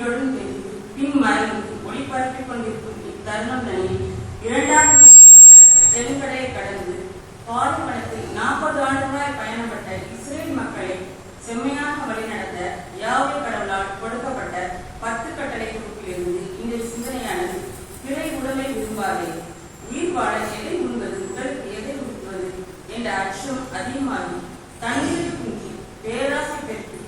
இடியொழுந்து பின் மறைந்து ஒளிபரப்பிக் கொண்டிருக்கும் இத்தருணம் தனில் இரண்டாம் செங்கடலை கடந்து பாலைவனத்தில் 40 ஆண்டுகளாய் பயணப்பட்ட இஸ்ரேல் மக்களை செம்மையாக வழிநடத்த யாவே கடவுளால் கொடுக்கப்பட்ட 10 கட்டளை தொகுப்பிலிருந்து இந்த சிந்தனையானது பிறை உடலை விரும்பாதே, உயிர் வாழ எதை உண்பது, உடலுக்கு எதை உண்பது என்ற அச்சம் அதிகமாகி தண்ணீரில் குங்கி பேராசை பெற்று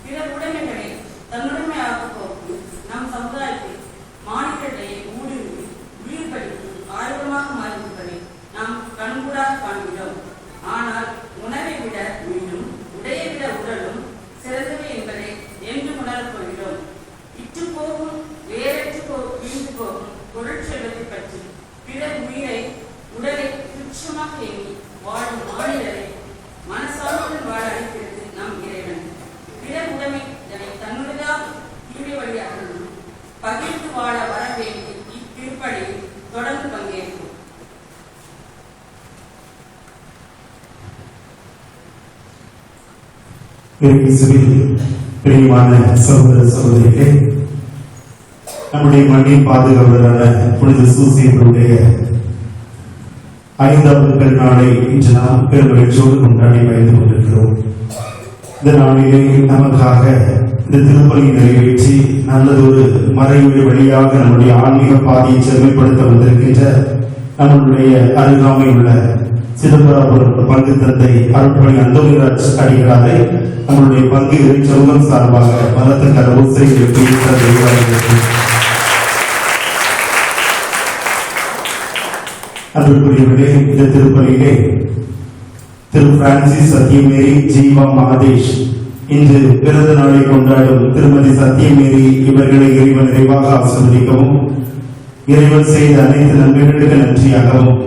பிற உடைமைகளை தன்னுடைமையாக போக்கு நம் சமுதாயத்தில் மாநிலத்தையே ஊடுருவி உயிர் கழித்து ஆயுதமாக மாறிவிட்டதை நாம் கண்கூடாக காண்கிறோம். ஆனால் உணவை விட உயிரும் உடையை விட உடலும் சிறந்தவை என்பதை என்று உணரப் போகிறோம். இற்று போகும் வேறற்று வீழ்ந்து போகும் பொருள் செல்வத்தை பற்றி பிறர் உயிரை உடலை துச்சமாக எண்ணி வாழும் மாநிலரை மனசார்புடன் வாழ அளிக்கிறது நம் இறைவன். பிறர் உடைமை தன்னுடையதாக கீழே வழியாக பகிர்ந்து வாழ வர வேண்டி இத்திருப்படியில் தொடர்ந்து பங்கேற்போம். பிரியமான சகோதர சகோதரிகளே, நம்முடைய மண்ணின் பாதுகாவலரான புனித சூசையப்பருடைய 5வது பெருநாளை இன்று நாம் பெருமகிழ்ச்சியோடு கொண்டாடி வைத்துக் கொண்டிருக்கிறோம். இந்த நாளிலே நமக்காக இந்த திருப்பலியை நிறைவேற்றி நல்லதொரு மறைமுறை வழியாக நம்முடைய ஆன்மீக பாதையை செம்மைப்படுத்த வந்திருக்கின்ற நம்முடைய அருகாமை உள்ள சிதம்பரம் பங்கு தந்தை அருட்பணி அந்தோனிராஜ் அடிகளாரை நம்முடைய பங்கு இறைச்சொல்லம் சார்பாக பலத்த கரவூசை எழுப்பி அன்புக்குரியவர்களே, இந்த திருப்பலியிலே திரு பிரான்சிஸ் சத்தியமேரி ஜீவா மகதேஷ் இன்று பிறந்த நாளை கொண்டாடும் திருமதி சத்தியமேரி இவர்களை இறைவன் நிறைவாக ஆசீர்வதிக்கவும், இறைவன் செய்த அனைத்து நன்மைகளுக்கு நன்றியாகவும்,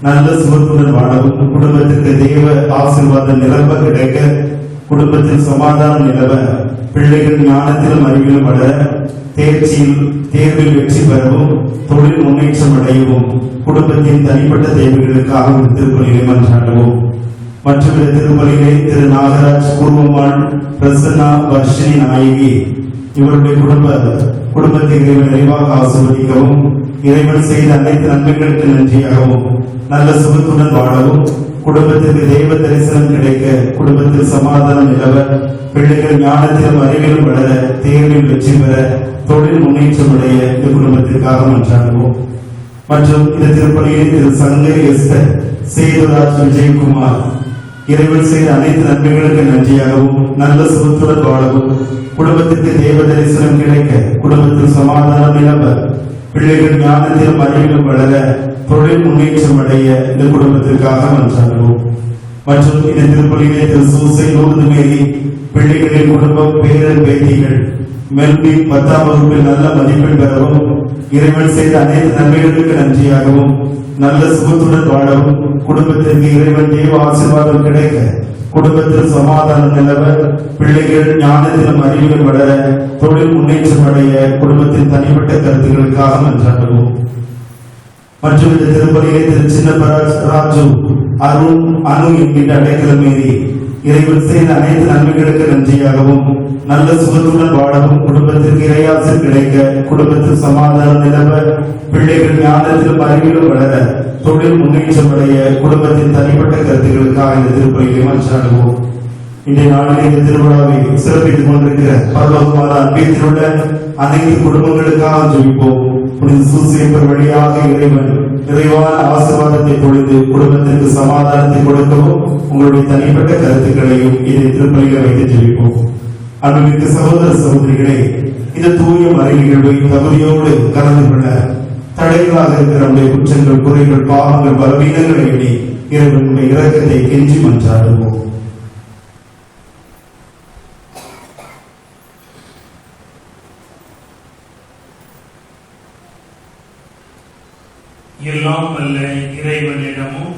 நல்ல சுகத்துடன் வாழவும், குடும்பத்திற்கு தெய்வ ஆசீர்வாதம் நிரம்ப கிடைக்க, குடும்பத்தில் சமாதானம் நிலவ, பிள்ளைகள் ஞானத்திலும் அறிவிலும் வளர, தேர்வில் வெற்றி பெறவும், தொழில் முன்னேற்றம் அடையவும், குடும்பத்தின் தனிப்பட்ட தேவைகளுக்காக திருப்பலியை மன்றாடுவோம். மற்றொரு திருப்பலியிலே திரு நாகராஜ் குருவம்மாள் பிரசன்னா வர்ஷினி நாயகி இவருடைய குடும்பத்தை இறைவன் நிறைவாக ஆசீர்வதிக்கவும், இறைவன் செய்த அனைத்து நன்மைகளுக்கு நன்றியாகவும், நல்ல சுகத்துடன் வாழவும், குடும்பத்திற்கு தெய்வ தரிசனம் கிடைக்க, குடும்பத்தில் சமாதானம் நிலவ, பிள்ளைகள் ஞானத்திலும் அறிவிலும் வளர, தேர்வில் வெற்றி பெற, தொழில் முன்னேற்றம் அடைய இந்த குடும்பத்திற்காக மன்றாடுவோம். மற்றும் இந்த திருப்பலியில் திரு சங்கர் எஸ்தர் சேதுராஜ் விஜயகுமார் இறைவன் செய்த அனைத்து நன்மைகளுக்கு நன்றியாகவும், நல்ல சுகத்துடன் வாழவும், குடும்பத்திற்கு தேவ தரிசனம் கிடைக்க, குடும்பத்தில் சமாதானம் நிலவ, பிள்ளைகள் ஞானத்திலும் அறிவிலும் வளர, தொழில் முன்னேற்றம் அடைய இந்த குடும்பத்திற்காக மன்றாடுவோம். மற்றும் இந்த திருப்பலியிலே திரு சூசை லூர்து மேரி பிள்ளைகளின் குடும்பம், பேரன் பேத்திகள் மெல்பி 10ஆம் வகுப்பில் நல்ல மதிப்பெண் பெறவும், இறைவன் செய்த அனைத்து நன்மைகளுக்கு நன்றியாகவும், நல்ல சுகத்துடன் வாழவும், குடும்பத்திற்கு இறைவன் தேவ ஆசீர்வாதம் கிடைக்க, குடும்பத்தில் சமாதானம் நிலவ, பிள்ளைகள் ஞானத்திலும் அறிவிலும் வளர, தொழில் முன்னேற்றம் அடைய, குடும்பத்தின் தனிப்பட்ட கருத்துக்களுக்காக மன்றாடுவோம். மற்றும் இந்த திருப்பலியை திரு சின்னராஜு அருண் அனு என்கின்ற அடைக்கலம் மீறி இறைவன் செய்த அனைத்து நன்மைகளுக்கு நன்றியாகவும், நல்ல சுகத்துடன் வாழவும், குடும்பத்திற்கு இறையாசல் கிடைக்க, குடும்பத்தில் சமாதானம் நிலவ, பிள்ளைகள் ஞானத்திலும் அறிவிலும் வளர, தொழில் முன்னேற்றம் அடைய, குடும்பத்தின் தனிப்பட்ட கருத்துக்களுக்காக இந்த திருப்பலியை மன்றாடுவோம். இன்றைய நாளில் இந்த திருவிழாவை சிறப்பித்துக் கொண்டிருக்கிற பரலோகமான அன்பியத்தில் உள்ள அனைத்து குடும்பங்களுக்காக ஜெபிப்போம். புனித சூசையப்பர் வழியாக இறைவன் நிறைவான ஆசீர்வாதத்தை பொழுது குடும்பத்திற்கு சமாதானத்தை கொடுக்கவும், உங்களுடைய தனிப்பட்ட கருத்துக்களையும் இதை திருப்பலியில் வைத்து ஜெபிப்போம். அன்புமிக்க சகோதர சகோதரிகளே, இந்த தூய மறை நிகழ்வை தகுதியோடு கலந்து கொள்ள தடைகளாக இருக்கிற நம்முடைய குற்றங்கள், குறைகள், பாவங்கள், பலவீனங்களை எண்ணி இறைவனுடைய இரக்கத்தை கெஞ்சி மன்றாடுவோம். எல்லாம் வல்ல இறைவனிடமும்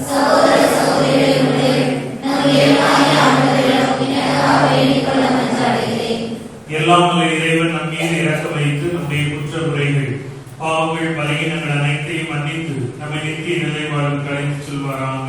சகோதர சகோதரிகளுடைய நம்முடைய ஆண்டவரிடம் எல்லாம் வல்ல இறைவன் நம் மீது இரக்கம் வைத்து நம்முடைய குற்றக்குறைகள் பாவங்கள் பலகீனங்கள் அனைத்தையும் மன்னித்து நம்மை நித்திய நிலை வாழ்வுக்கு அழைத்து செல்வாராக.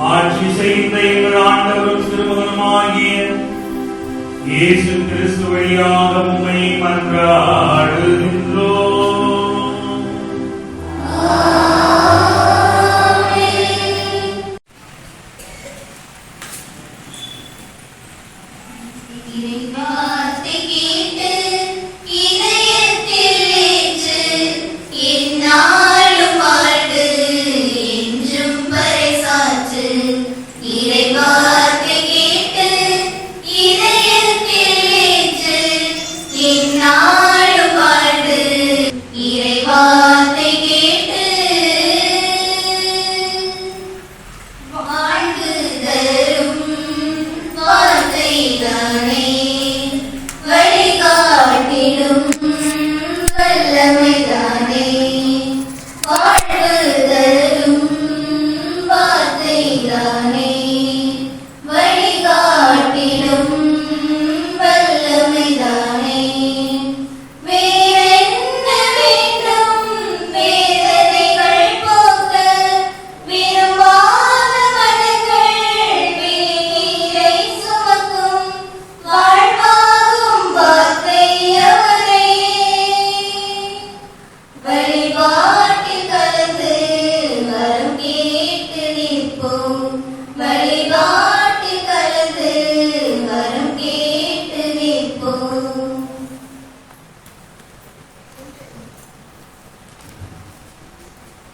ஆட்சி செய்த எங்கள் ஆண்டவரும் திருமகனுமாகிய இயேசு கிறிஸ்து வழியாக உம்மை மன்றாடுகின்றோம்.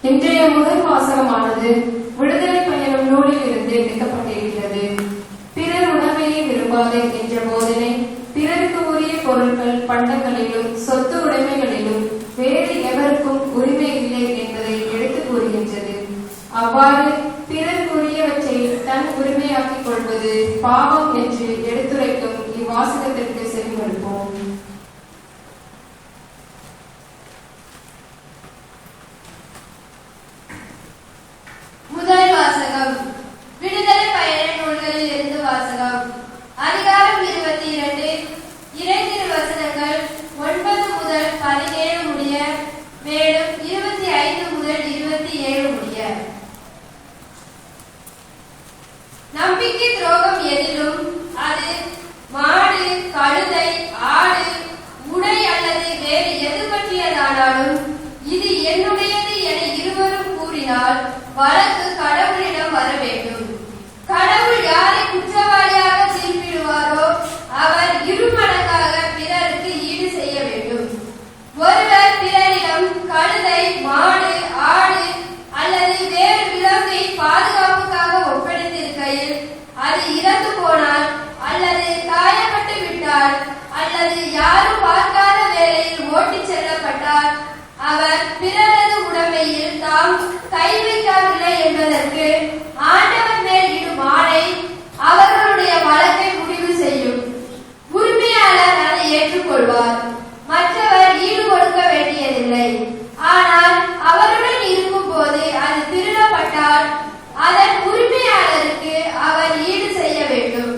இன்றைய முதல் வாசகமானது விடுதலை பயணம் நூலில் இருந்து எடுக்கப்பட்டிருக்கிறது. பிறர் உடைமையை விரும்பாதே என்ற போதனை பிறருக்கு உரிய பொருட்கள், பண்டங்களிலும் சொத்து உடைமைகளிலும் வேறு எவருக்கும் உரிமை இல்லை என்பதை எடுத்து கூறுகின்றது. அவ்வாறு பிறருக்குரியவற்றை தன் உரிமையாக்கிக் கொள்வது பாவம் என்று எடுத்துரைக்கும் இவ்வாசகத்திற்கு செவிமடுப்போம். முதல் வாசகம் விடுதலை பயண நூல்களில் இருந்து வாசகம். அதிகாரம் 22 இறைத்திருவசனங்கள் 9 முதல் 17 முடிய, மேலும் 25 முதல் 27 முடிய. நம்பிக்கை துரோகம் எதிலும் அது மாடு, கழுதை, ஆடு, உடை அல்லது வேறு எது பற்றியதானாலும் இது என்னுடையது என இருவரும் கூறினால் வழக்கு கடவுளிடம் வர வேண்டும். கடவுள் யாரை குற்றவாளியாக தீர்ப்பிடுவாரோ அவர் இருமடங்காக பிறருக்கு ஈடு செய்ய வேண்டும். ஒருவர் பிறரிடம் கழுதை, மாடு, ஆடு அல்லது வேறு விலங்கை பாதுகாப்புக்காக ஒப்படைத்திருக்கையில் அது இறந்து போனால் அல்லது காயப்பட்டு விட்டால் அல்லது யாரும் பார்க்காத வேளையில் ஓட்டிச் செல்லப்பட்டால் அவர் பிறரது உடைமையில் தாம் கை வைக்கவில்லை என்பதற்கு ஆண்டவர் மேல் இடும் ஆணை அவர்களுடைய வழக்கை முடிவு செய்யும். உரிமையாளர் அதை ஏற்றுக்கொள்வார். மற்றவர் ஈடு கொடுக்க வேண்டியதில்லை. ஆனால் அவருடன் இருக்கும் போது அது திருடப்பட்டால் அதன் உரிமையாளருக்கு அவர் ஈடு செய்ய வேண்டும்.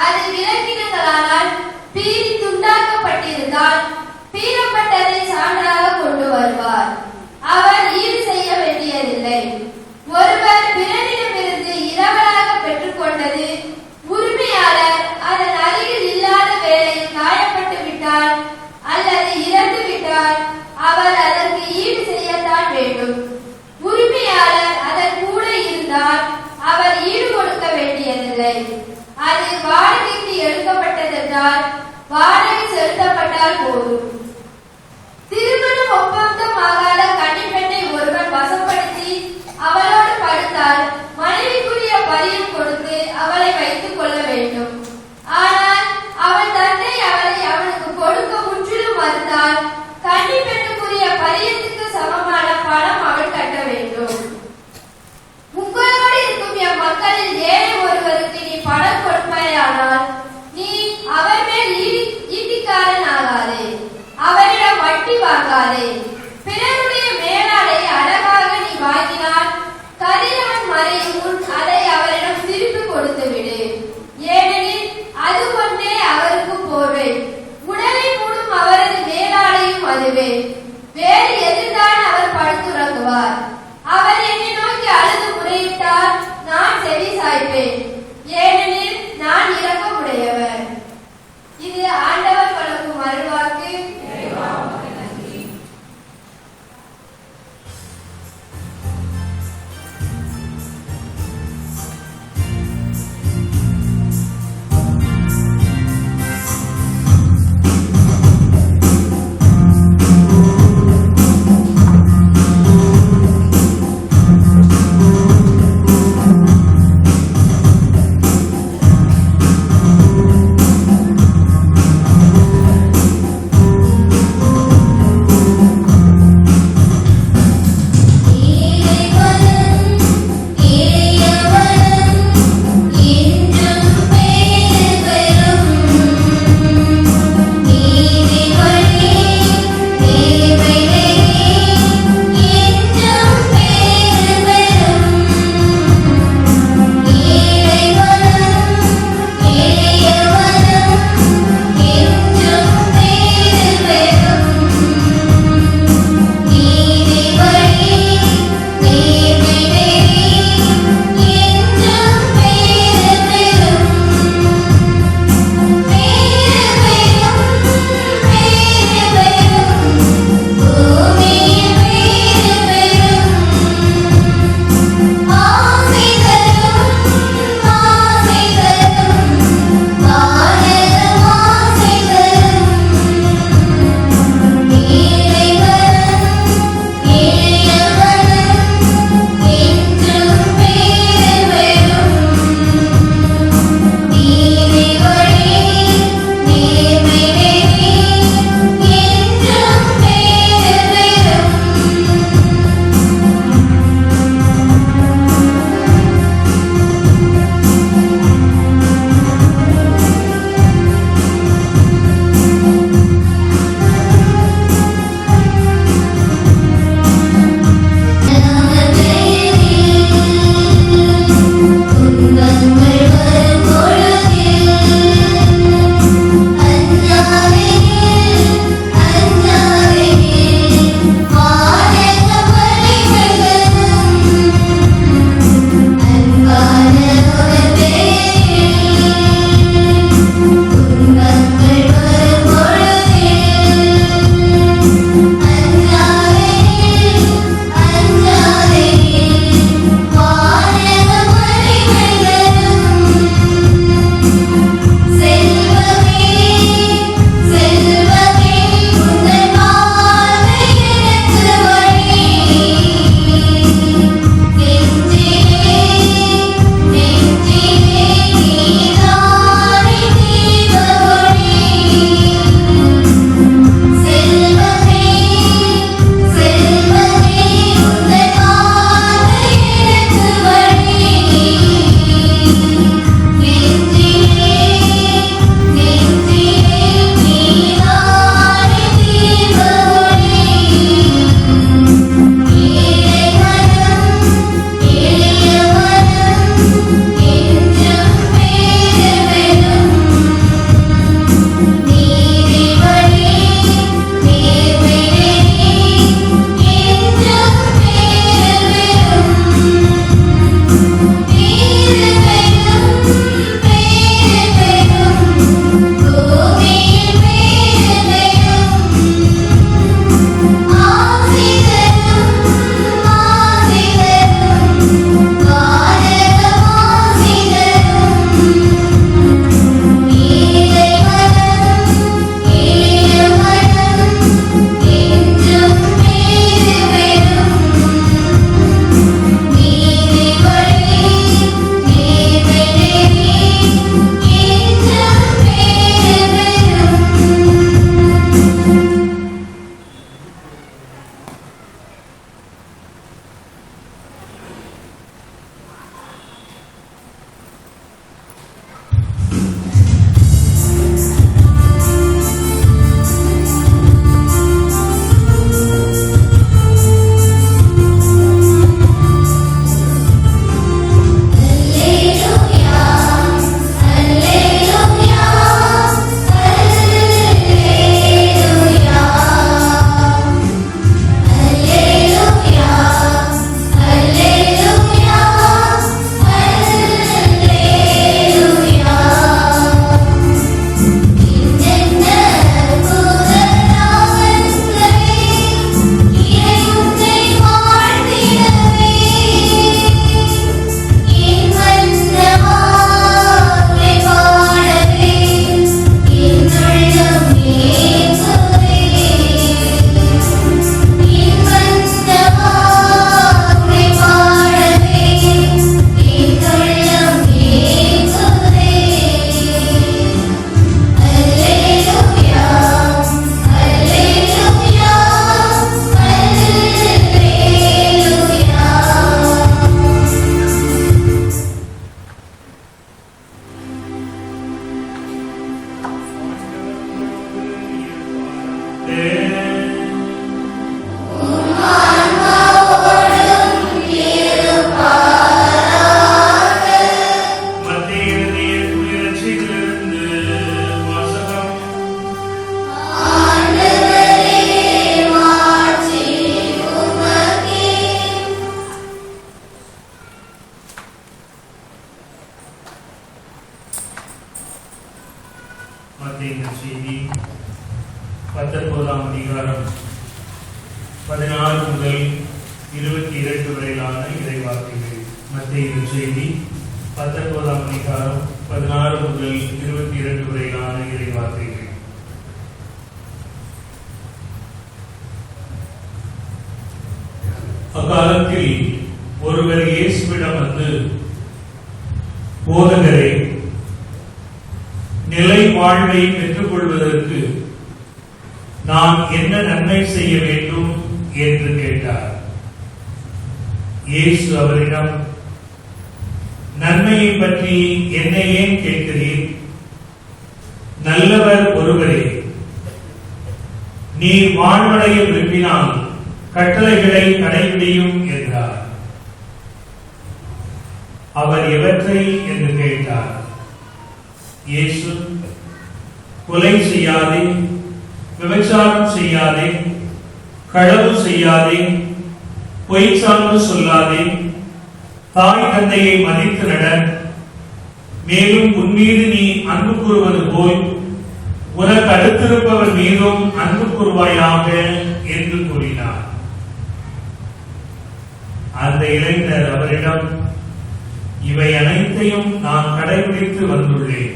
அது விலங்கினங்களால் பீறி துண்டாக்கப்பட்டிருந்தால் பீறப்பட்டதை சான்றாக கொண்டு வருவார். அவர் ஈடு செய்ய வேண்டியதில்லை. ஒருவர் பிறரிடமிருந்து இரவலாக பெற்றுக்கொண்டது உரிமையாளர் அதன் அருகில் இல்லாத வேளையில் காயப்பட்டு விட்டால் அல்லது இறந்து விட்டால் அவர் அதற்கு ஈடு செய்யத்தான் வேண்டும். உரிமையாளர் அதன் கூட இருந்தால் அவர் ஈடு கொடுக்க வேண்டியதில்லை. அது வாடகைக்கு எடுக்கப்பட்டதென்றால் வாடகை செலுத்தப்பட்டால் போதும். திருமணம் ஒப்பந்தமாகாத கன்னிப்பெண்ணை ஒருவர் வசப்படுத்தி அவளோடு படுத்தால் மனைவிக்குரிய பரியம் கொடுத்து அவளை வைத்துக் கொள்ள வேண்டும். ஆனால் அவள் தந்தை அவளை அவனுக்கு கொடுக்க முற்றிலும் மறுத்தால் கன்னிப்பெண்ணுக்குரிய பரியத்துக்கு சமமான பணம் அவள் கட்ட வேண்டும். உங்களோடு இருக்கும் என் மக்களில் ஏழை ஒருவருக்கு நீ பணம் கொடுப்பாயானால் நீ அவர் மேல் ஈட்டிக்காரன் ஆகாதே, அவரிடம் வட்டி வாங்காதே. பிறருடைய 22 வரையிலான இறைவார்த்தைகள். மத்தேயு செய்தி 19ஆம் அதிகாரம் 16 முதல் 22 வரையிலான இறைவார்த்தைகள். அக்காலத்தில் ஒருவர் இயேசுவிடம் வந்து, போதகரே, நிலை வாழ்வை பெற்றுக் கொள்வதற்கு நான் என்ன நன்மை செய்ய வேண்டும் என்று கேட்டார். இயேசு அவரிடம், நன்மையை பற்றி என்னை ஏன் கேட்கிறீர்? நல்லவர் ஒருவரே. நீ வாழ்வடைய விரும்பினால் கட்டளைகளை கடைபிடியும் என்றார். அவர் எவற்றை என்று கேட்டார். இயேசு, கொலை செய்யாதே, விபச்சாரம் செய்யாதே, களவு செய்யாதே, பொய் சான்று சொல்லாதே, தாய் தந்தையை மதித்து நட, மேலும் உன் மீது நீ அன்பு கூறுவது போல் உனக்கு அடுத்திருப்பவர் மீதும் அன்பு கூறுவாயாக என்று கூறினார். அந்த இளைஞர் அவரிடம், இவை அனைத்தையும் நான் கடைபிடித்து வந்துள்ளேன்,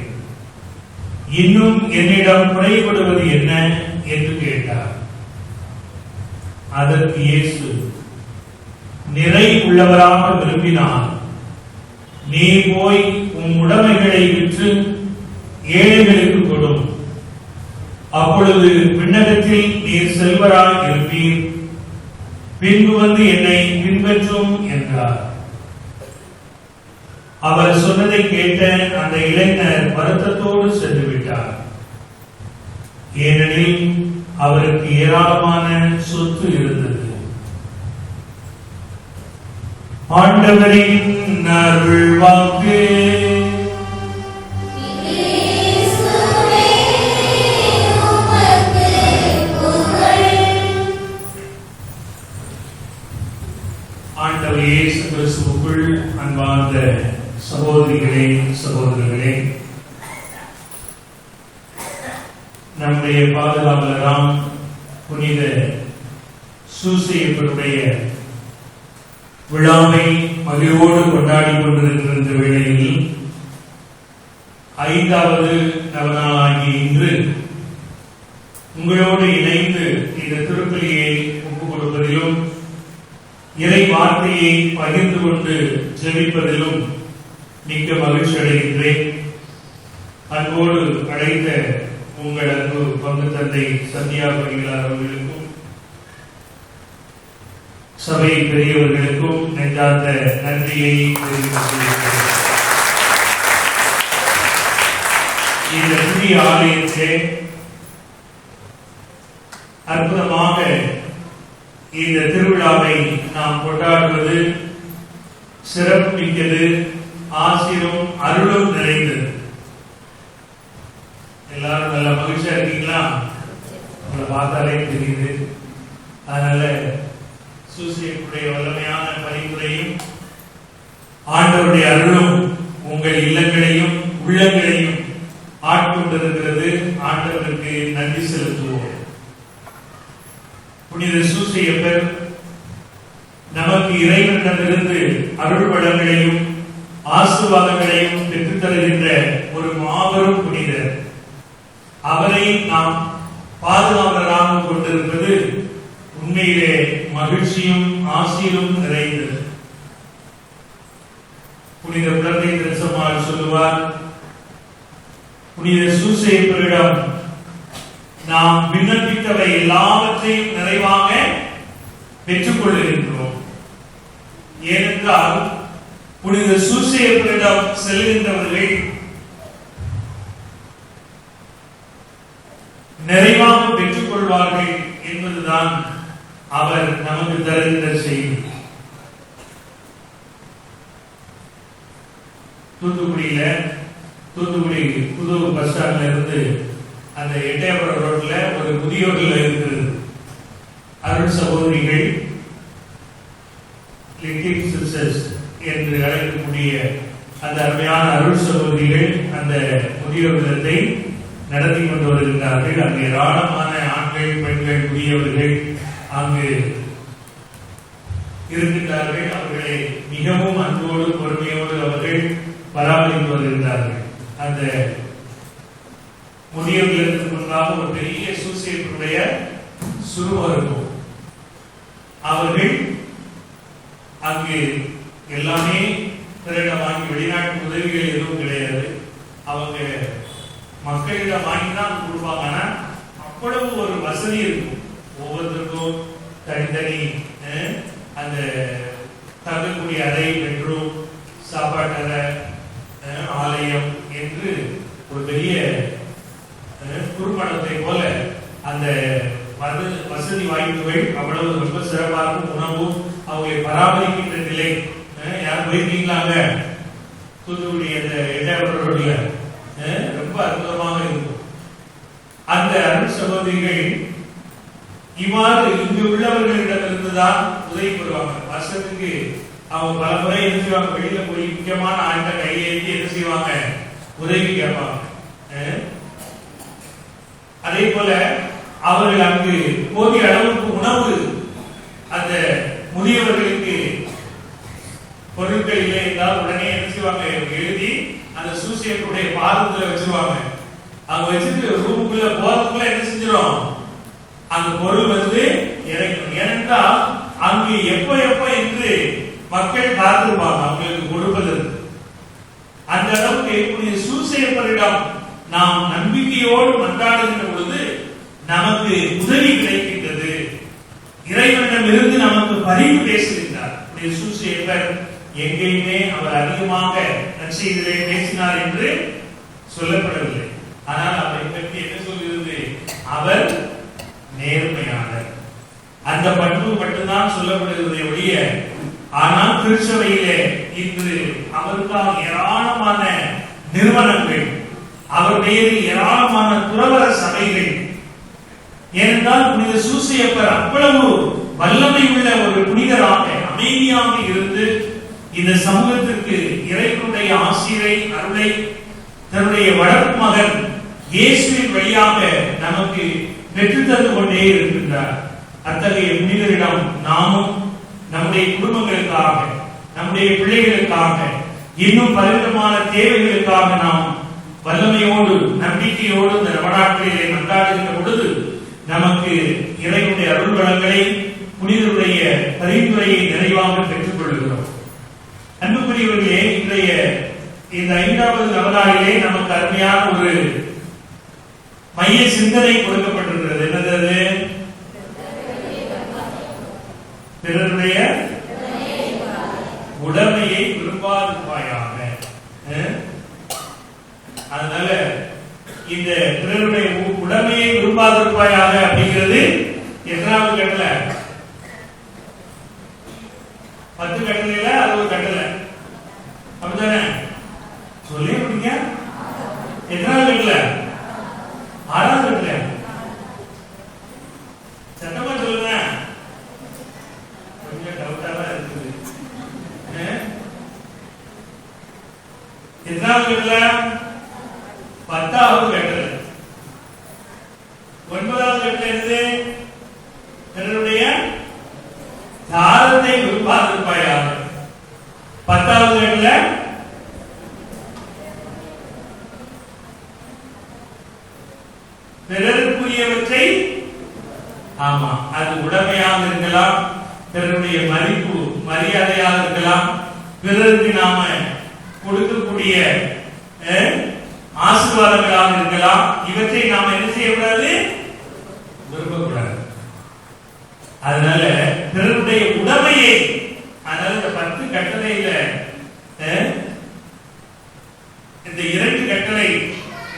இன்னும் என்னிடம் குறைபடுவது என்ன என்று கேட்டார். அதற்கு இயேசு, நிறை உள்ளவராக விரும்பினார் நீ போய் உன் உடைமைகளை விற்று ஏழைகளுக்கு கொடும், அப்பொழுது விண்ணகத்தில் நீர் செல்வராய் இருப்பீர், பின்பு வந்து என்னை பின்பற்றும் என்றார். அவர் சொன்னதை கேட்ட அந்த இளைஞர் வருத்தத்தோடு சென்று விட்டார். ஏனெனில் அவருக்கு ஏராளமான சொத்து இருந்தது. ஆண்டவரின் அருள் வாக்கு. ஆண்டவர் இயேசு கிறிஸ்துவுக்குள் அன்பார்ந்த சகோதரிகளே, சகோதரர்களே, நம்முடைய பாதுகாவலராம் புனித சூசையப்பருடைய விழாவை மகிழ்வோடு கொண்டாடி கொண்டிருக்கிற இந்த வேளையில் 5வது நவநாளாகிய இன்று உங்களோடு இணைந்து இந்த திருப்பலியை ஒப்புக் கொடுப்பதிலும் இறை வார்த்தையை பகிர்ந்து கொண்டு ஜெபிப்பதிலும் மிக்க மகிழ்ச்சி அடைகின்றேன். அன்போடு அழைத்த உங்கள் அன்பு பங்கு தந்தை சந்தியா பணிகளார் அவர்களுக்கும் சபை பெரியவர்களுக்கும் நெஞ்சார்ந்த நன்றியை தெரிவித்துள்ளேன். இந்த புதிய ஆலயத்திலே அற்புதமாக இந்த திருவிழாவை நாம் கொண்டாடுவது சிறப்பு மிக்கது, ஆசிரும் அருளும் நிறைந்தது. எல்லாரும் நல்ல மகிழ்ச்சியா இருக்கீங்களா? உங்களை பார்த்தாலே தெரியுது. அதனால சூசையப்புடைய வல்லமையான பணிமுறையும் ஆண்டவருடைய அருளும் உங்கள் இல்லங்களையும் உள்ளங்களையும் ஆட்கொண்டிருக்கிறது. ஆண்டவருக்கு நன்றி செலுத்துவோம். புனித சூசையப்பர் நமக்கு இறைவனிடமிருந்து அருள் வளங்களையும் ஆசீர்வாதங்களையும் பெற்றுத் தருகின்ற ஒரு மாபெரும் புனிதர். அவரை நாம் பாதுகாவலராக கொண்டிருப்பது உண்மையிலே மகிழ்ச்சியும் ஆசீரும் நிறைந்தது. புனித குழந்தை திருச்சமால் சொல்லுவார், புனித சூசையப்பரிடம் நாம் விண்ணப்பித்தவை எல்லாவற்றையும் நிறைவாக பெற்றுக் கொள்ளுகின்றோம். ஏனென்றால் புனித சூசையப்பரிடம் செல்கின்றவர்கள் நிறைவாக பெற்றுக் கொள்வார்கள் என்பதுதான் அவர் நமக்கு தருகின்ற செய்தி. தூத்துக்குடி புது பஸ் ஸ்டாண்ட்ல இருந்து அந்த எட்டயபுரம் ரோட்ல ஒரு முதியோர்ல இருக்கிறது. அருள் சகோதரிகள் லிட்டில் சிஸ்டர்ஸ் என்று அழைக்கக்கூடிய அந்த அருமையான அருள் சகோதரிகள் அந்த முதியோர் இல்லத்தை நடத்தி கொண்டு வருகின்றார்கள். அங்கு ஏராளமான ஆண்கள், பெண்கள், முதியவர்கள் அங்கு இருக்கின்றார்கள். அவர்களை மிகவும் அன்போடு பொறுமையோடு அவர்கள் பராமரித்து வருகின்றார்கள். அந்த முதியவர்களுக்கு முன்பாக ஒரு பெரிய சூசையனுடைய சுருவம் இருக்கும். அவர்கள் அங்கு எல்லாமே பிறரிடம் வாங்கி, வெளிநாட்டு உதவிகள் எதுவும் கிடையாது. அவங்க மக்களிடம் வாங்கிதான் கொடுப்பாங்க. ஆனா அவ்வளவு ஒரு வசதி இருக்கும். ஒவ்வொருத்தருக்கும் தனித்தனி அந்த தங்கக்கூடிய அறை, பெட்ரூம், சாப்பாட்டறை, ஆலயம் என்று ஒரு பெரிய குறும்படத்தை போல அந்த வசதி வாய்ப்புகள் அவ்வளவு ரொம்ப சிறப்பாகவும் உணவும் அவங்களை பராமரிக்கின்ற நிலை. யாரும் போயிருக்கீங்களாங்க? தூத்துக்குடி அந்த எட்டாவது ரொம்ப அற்புதமாக இருக்கும். அந்த அருள் சகோதரிகள் இவ்வாறு இங்கு உள்ளவர்களிடம் இருந்துதான் உதவி பெறுவாங்க. வருஷத்துக்கு அவங்க பல முறை என்ன செய்வாங்க, வெளியில போய் முக்கியமான ஆண்ட கையேற்றி என்ன செய்வாங்க, உதவி கேட்பாங்க. அதே போல அவர்கள் அங்கு போதிய அளவுக்கு உணவு அந்த முதியவர்களுக்கு பொருட்கள் இல்லை என்றால் உடனே என்ன செய்வாங்க, எழுதி அந்த சூசியனுடைய பாதத்துல வச்சிருவாங்க. அங்க வச்சுட்டு ரூமுக்குள்ள போறதுக்குள்ள என்ன செஞ்சிடும், அந்த பொருள் இறங்கணும். ஏனென்றால் அங்கு எப்ப என்று மக்கள் காத்திருப்பாங்க அவங்களுக்கு கொடுப்பதற்கு. அந்த அளவுக்கு சூசையப்பரிடம் நாம் நம்பிக்கையோடு மன்றாடுகின்ற பொழுது நமக்கு உதவி கிடைக்கின்றது. இறைவனிடம் இருந்து நமக்கு பரிவு பேசுகின்றார். சூசையப்பர் எங்கேயுமே அவர் அதிகமாக நற்செய்தியிலே பேசினார் என்று சொல்லப்படவில்லை. ஆனால் அவரை பற்றி என்ன சொல்கிறது, அவர் நேர்மையாளர். அந்த பண்பு மட்டும்தான் சொல்லப்படுகிறதை ஒழிய, ஆனால் திருச்சபையிலே இன்று அவருக்காக ஏராளமான நிறுவனங்கள், அவர் பெயரில் ஏராளமான துறவற சபைகள். ஏனென்றால் புனித சூசையப்பர் அவ்வளவு வல்லமை உள்ள ஒரு புனிதராக அமைதியாக இருந்து இந்த சமூகத்திற்கு இறைவனுடைய ஆசிரை அருளை தன்னுடைய வளர்ப்பு மகன் இயேசுவின் வழியாக நமக்கு பெற்றுத்தந்து கொண்டே இருக்கின்றார். அத்தகைய புனிதரிடம் நாமும் நம்முடைய குடும்பங்களுக்காக, நம்முடைய பிள்ளைகளுக்காக, இன்னும் பலவிதமான தேவைகளுக்காக நாம் வல்லமையோடு நம்பிக்கையோடு இந்த நவநாட்களிலே மன்றாடுகின்ற பொழுது நமக்கு இறைவனுடைய அருள் வளங்களை, புனிதருடைய பரிந்துரையை நிறைவாக பெற்றுக் கொள்கிறோம். அன்புக்குரியவர்களே, இன்றைய இந்த 5வது நவநாளிலே நமக்கு அருமையான ஒரு மைய சிந்தனை கொடுக்கப்பட்டிருக்கிறது. என்னது? பிறருடைய உடைமையை விரும்பாதிருப்பாயாக. அதனால இந்த பிறருடைய உடைமையை விரும்பாதிருப்பாயாக அப்படிங்கிறது எத்தனாவது கட்டளை? 10 கட்டளையில அது ஒரு கட்டளை, அப்படித்தானே? சொல்லி முடிங்க. எத்தனாவது கட்டளை? 6வது கட்டளை. சத்தமா சொல்லுங்க, கொஞ்சம் டவுட்டாவா இருக்குது. எத்தனாவது கட்டளை? 10வது கட்டளை. 9வது கட்டளை என்னது? பிறருடைய தாரத்தை விரும்பாதிருப்பாயாக. 10வது கட்டளை பிறருக்குரியவற்றை, ஆமா, அது உடைமையாக இருக்கலாம், பிறருடைய மதிப்பு மரியாதையாக இருக்கலாம், பிறருக்கு நாம கொடுக்கக்கூடிய ஆசீர்வாதங்களாக இருக்கலாம். இவற்றை நாம என்ன செய்யக்கூடாது, விரும்பக்கூடாது. அதனால பிறருடைய உடைமையை, அதனால இந்த 10 கட்டளையில இந்த 2 கட்டளை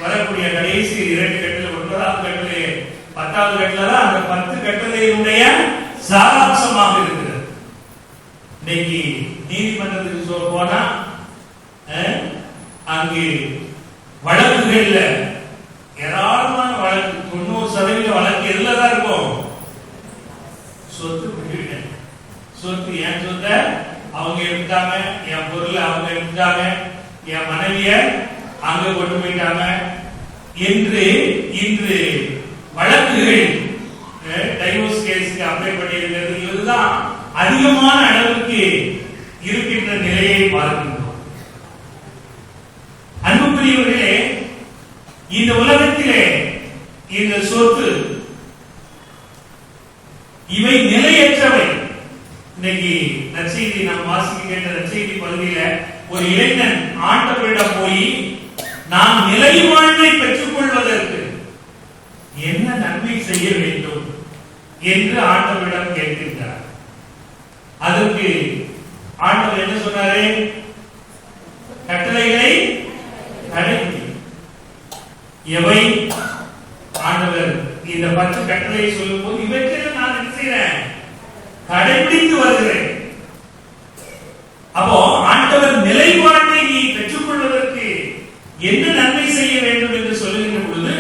வரக்கூடிய கடைசி 2 கட்டளை, 9வது கட்டளை 10வது கட்டளை தான் அந்த 10 கட்டளையினுடைய சாராம்சமாக இருக்கிறது. இன்னைக்கு நீதிமன்றத்துக்கு போனா அங்கு வழக்குகள்ல ஏராளமான வழக்கு, 90% வழக்கு எதுலதான் இருக்கும், சொத்து சொத்து. என் சொத்தை அவங்க எடுத்தாங்க, என் பொருள் அவங்க எடுத்தாங்க, என் மனைவிய அங்க கொண்டு போயிட்டாங்க என்று இன்று வழக்குகள் டைவோர்ஸ் கேஸுக்கு அப்ளை பண்ணியிருக்கிறது. இதுதான் அதிகமான அளவுக்கு இருக்கின்ற நிலையை பார்க்கின்றோம். அன்புக்குரியவர்களே, இந்த உலகத்திலே இந்த சொத்து இவை நிலையற்றவை. இன்னைக்கு நற்செய்தி நாம் வாசிக்க கேட்ட நற்செய்தி பகுதியில ஒரு இளைஞன் ஆண்டவரிடம் போய் நாம் நிலை வாழ்வை பெற்றுக் கொள்வதற்கு என்ன நன்மை செய்ய வேண்டும் என்று ஆண்டவரிடம் கேட்கின்றார். அதற்கு ஆண்டவர் என்ன சொன்னாரு? கட்டளைகளை கடைபிடி. எவை? ஆண்டவர் இந்த 10 கட்டளையை சொல்லும் போது இவற்றை நான் என்ன செய்றேன்? கடைபிடித்து வருகிறேன். அப்போ ஆண்டவர் நிலை வாழ்வை நீ பெற்றுக் கொள்வதற்கு என்ன நன்மை செய்ய வேண்டும் என்று சொல்லுகின்ற பொழுது,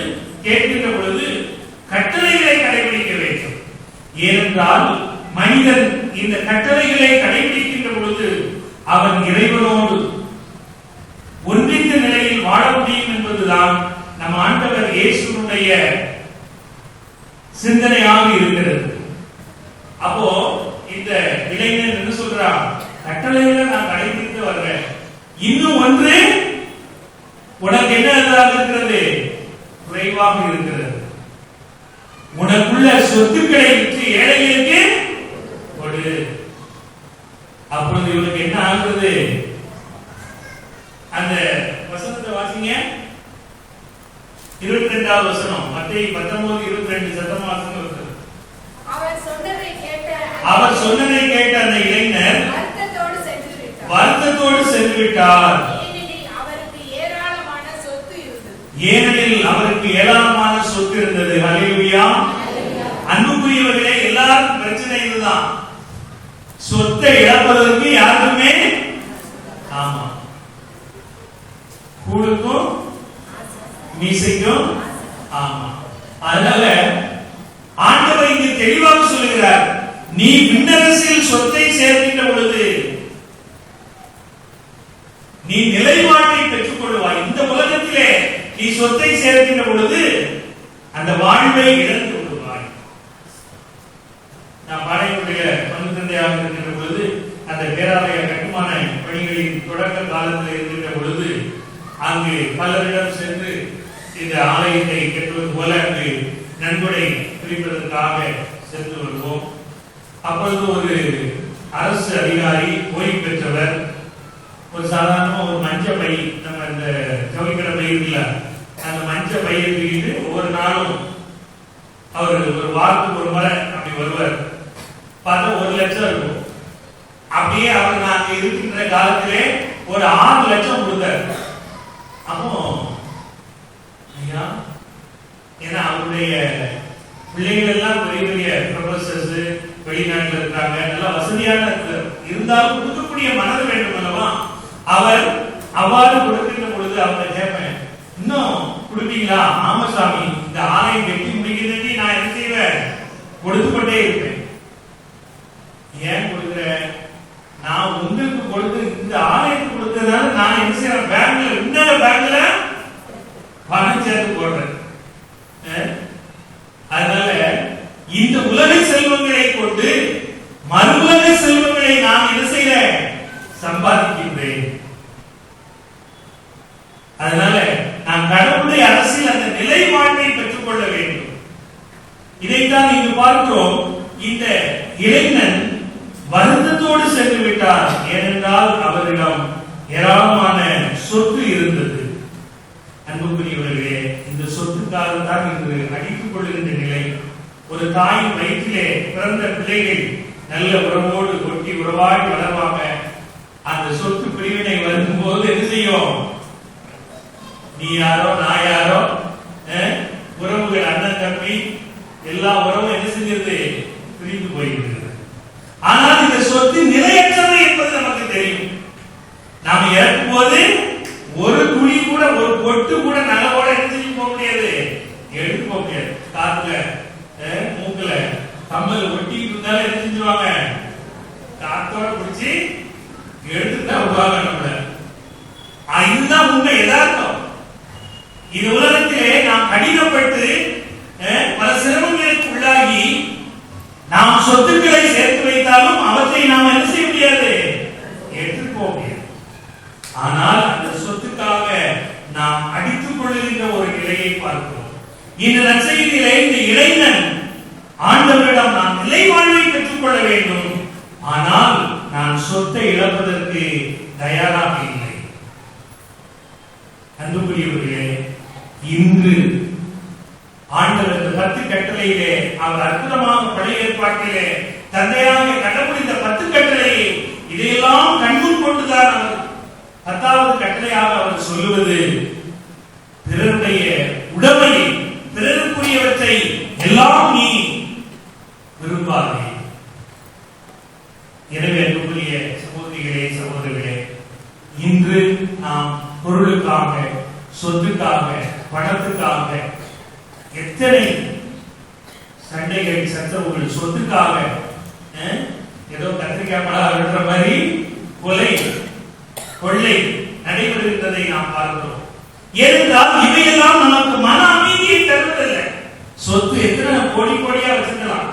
கேட்கின்ற பொழுது கட்டளைகளை கடைபிடிக்க வேண்டும். ஏனென்றால் மனிதன் இந்த கட்டளைகளை கடைபிடிக்கின்ற பொழுது அவன் இறைவனோடு ஒன்றித்த நிலையில் வாழ முடியும் என்பதுதான் நம் ஆண்டவர் இயேசுவுடைய சிந்தனையாக இருக்கிறது. அப்போ இந்த இளைஞன் என்ன சொல்றான்? கட்டளைகளை நான் கடைபிடித்து வர்றேன். இன்னும் ஒன்று உனக்கு என்ன இருக்கிறது? குறைவாக இருக்கிறது. உனக்குள்ள சொத்துக்களை விற்று ஏழைகளுக்கு கொடு. அப்பொழுது இவனுக்கு என்ன ஆகுறது? அந்த வசனத்தை வாசிங்க. 22வது வசனம், மத்தேயு 19:22 சத்தமா வாசிங்க. அவர் சொன்னதை கேட்ட அந்த இளைஞர் வருத்தத்தோடு சென்று விட்டார். ஏனெனில் அவருக்கு ஏராளமான சொத்து இருந்தது. ஹல்லேலூயா. அன்புக்குரியவர்களே, எல்லாரும் பிரச்சனை இதுதான். சொத்தை இழப்பதற்கு யாருமே ஆமா கூடுக்கும் மீசைக்கும் ஆமா. அதனால ஆண்டவர் இங்கு தெளிவாக சொல்லுகிறார், நீ விண்ணரசில் சொத்தை சேர்க்கின்ற பொழுது நீ நிலைவாழ்வை பெற்றுக் கொள்வாய். இந்த உலகத்திலே நீ சொத்தை சேர்க்கின்ற பொழுது அந்த வாழ்வை இழந்து கொள்வாய். நான் பாளையனுடைய பங்கு தந்தையாக இருக்கின்ற பொழுது அந்த பேராலய கட்டுமான பணிகளின் தொடக்க காலத்தில் இருக்கின்ற பொழுது அங்கு பலரிடம் சென்று இந்த ஆலயத்தை கட்டுவது போல அங்கு நன்கொடை பிரிப்பதற்காக சென்று வருவோம். அப்பொழுது ஒரு அரசு அதிகாரி ஓய்வு பெற்றவர் ஒரு சாதாரண ஒரு மஞ்ச பை, நம்ம இந்த கவிக்கிற பை இருக்குல்ல, அந்த மஞ்ச பையை தூக்கிட்டு ஒவ்வொரு நாளும் அவர் ஒரு வாரத்துக்கு ஒரு முறை அப்படி வருவார். பார்த்தா 1 லட்சம் இருக்கும். அப்படியே அவர் நாங்க இருக்கின்ற காலத்திலே ஒரு 6 லட்சம் கொடுத்தார். அப்போ ஐயா, ஏன்னா அவருடைய பிள்ளைகள் எல்லாம் பெரிய பெரிய ப்ரொஃபசர்ஸ் வெளிநாட்டில் இருக்காங்க, நல்லா வசதியான இருந்தாலும் கொடுக்கக்கூடிய மனது வேண்டும் அல்லவா? அவர் அவ்வாறு கொடுக்கின்ற பொழுது அவங்க கேட்பேன், இன்னும் கொடுப்பீங்களா? ஆமா சாமி, இந்த ஆலயம் வெட்டி முடிக்கிறது நான் என்ன செய்வேன்? கொடுத்து கொண்டே இருப்பேன். ஏன் கொடுக்குறேன்? நான் உங்களுக்கு கொடுத்து இந்த ஆலயத்துக்கு கொடுத்ததுனால நான் என்ன செய்யறேன்? பேங்க்ல இன்னொரு பேங்க்ல பணம் சேர்த்து போடுறேன். அதனால இந்த உலக செல்வங்களை கொண்டு மறு உலக செல்வங்களை நான் என்ன செய்யறேன்? சம்பாதிக்கின்றேன். அதனால நான் கடவுளுடைய அரசில் அந்த நிலை வாழ்வை பெற்றுக் கொள்ள வேண்டும். இதைத்தான் இங்கு பார்க்கிறோம். இந்த இளைஞன் வருத்தத்தோடு சென்று விட்டார். ஏனென்றால் அவரிடம் ஏராளமான சொத்து இருந்தது. அன்புக்குரியவர்களே, இந்த சொத்துக்காகத்தான் இன்று அடித்துக் கொள்கின்ற நிலை. ஒரு தாயின் வயிற்றிலே பிறந்த பிள்ளைகள் நல்ல உறவோடு ஒட்டி உறவாய் வளர்வாங்க. அந்த சொத்து பிரிவினை வரும்போது என்ன செய்யும்? நீ யாரோ நான் யாரோ, உறவுகள் அண்ணன் தம்பி எல்லா உறவும் என்ன செஞ்சிருது? பிரிந்து போயிருக்கிறது. ஆனால் இந்த சொத்து நிலையற்றது என்பது நமக்கு தெரியும். நாம் இறக்கும் போது ஒரு துளி கூட, ஒரு பொட்டு கூட நலவோட என்ன செய்ய போக முடியாது, எடுத்து போக முடியாது. காத்துல மூக்குல கம்மல் ஒட்டிட்டு இருந்தாலும் என்ன செஞ்சுருவாங்க? காத்தோட பிடிச்சி எடுத்துதான் விடுவாங்க நம்மள. இதுதான் உண்மை, யதார்த்தம். இந்த உலகத்திலே நாம் கடினப்பட்டு பல சிரமங்களுக்கு உள்ளாகி நாம் சொத்துக்களை சேர்த்து வைத்தாலும் அவற்றை இந்த நற்செய்தியிலே இந்த இளைஞன் ஆண்டவரிடம் நான் நிலை வாழ்வை பெற்றுக் கொள்ள வேண்டும், ஆனால் நான் சொத்தை இழப்பதற்கு தயாராக இல்லை. அன்புக்குரியவர்களே, இன்று ஆண்டவர் 10 கட்டளையிலே அவர் அற்புதமாக பழைய ஏற்பாட்டிலே தந்தையாக கடைபிடித்த 10 கட்டளையை இதையெல்லாம் கண்முன் கொண்டுதான் அவர் 10வது கட்டளையாக அவர் சொல்லுவது, பிறருடைய உடைமையை பிறருக்குரியவற்றை எல்லாம் நீ விரும்பாதே. எனவே அன்புக்குரிய சகோதரிகளே சகோதரர்களே, இன்று நாம் பொருளுக்காக, சொத்துக்காக, பணத்துக்காக எத்தனை சண்டைகள், சச்சரவுகள், சொத்துக்காக ஏதோ கத்திரிக்காய் பழம் வெட்டுற மாதிரி கொலை கொள்ளை நடைபெறுகின்றதை நாம் பார்க்கிறோம். ஏனென்றால் இவையெல்லாம் நமக்கு மன அமைதியை தருவதில்லை. சொத்து எத்தனை கோடி கோடியா வச்சிருக்கலாம்,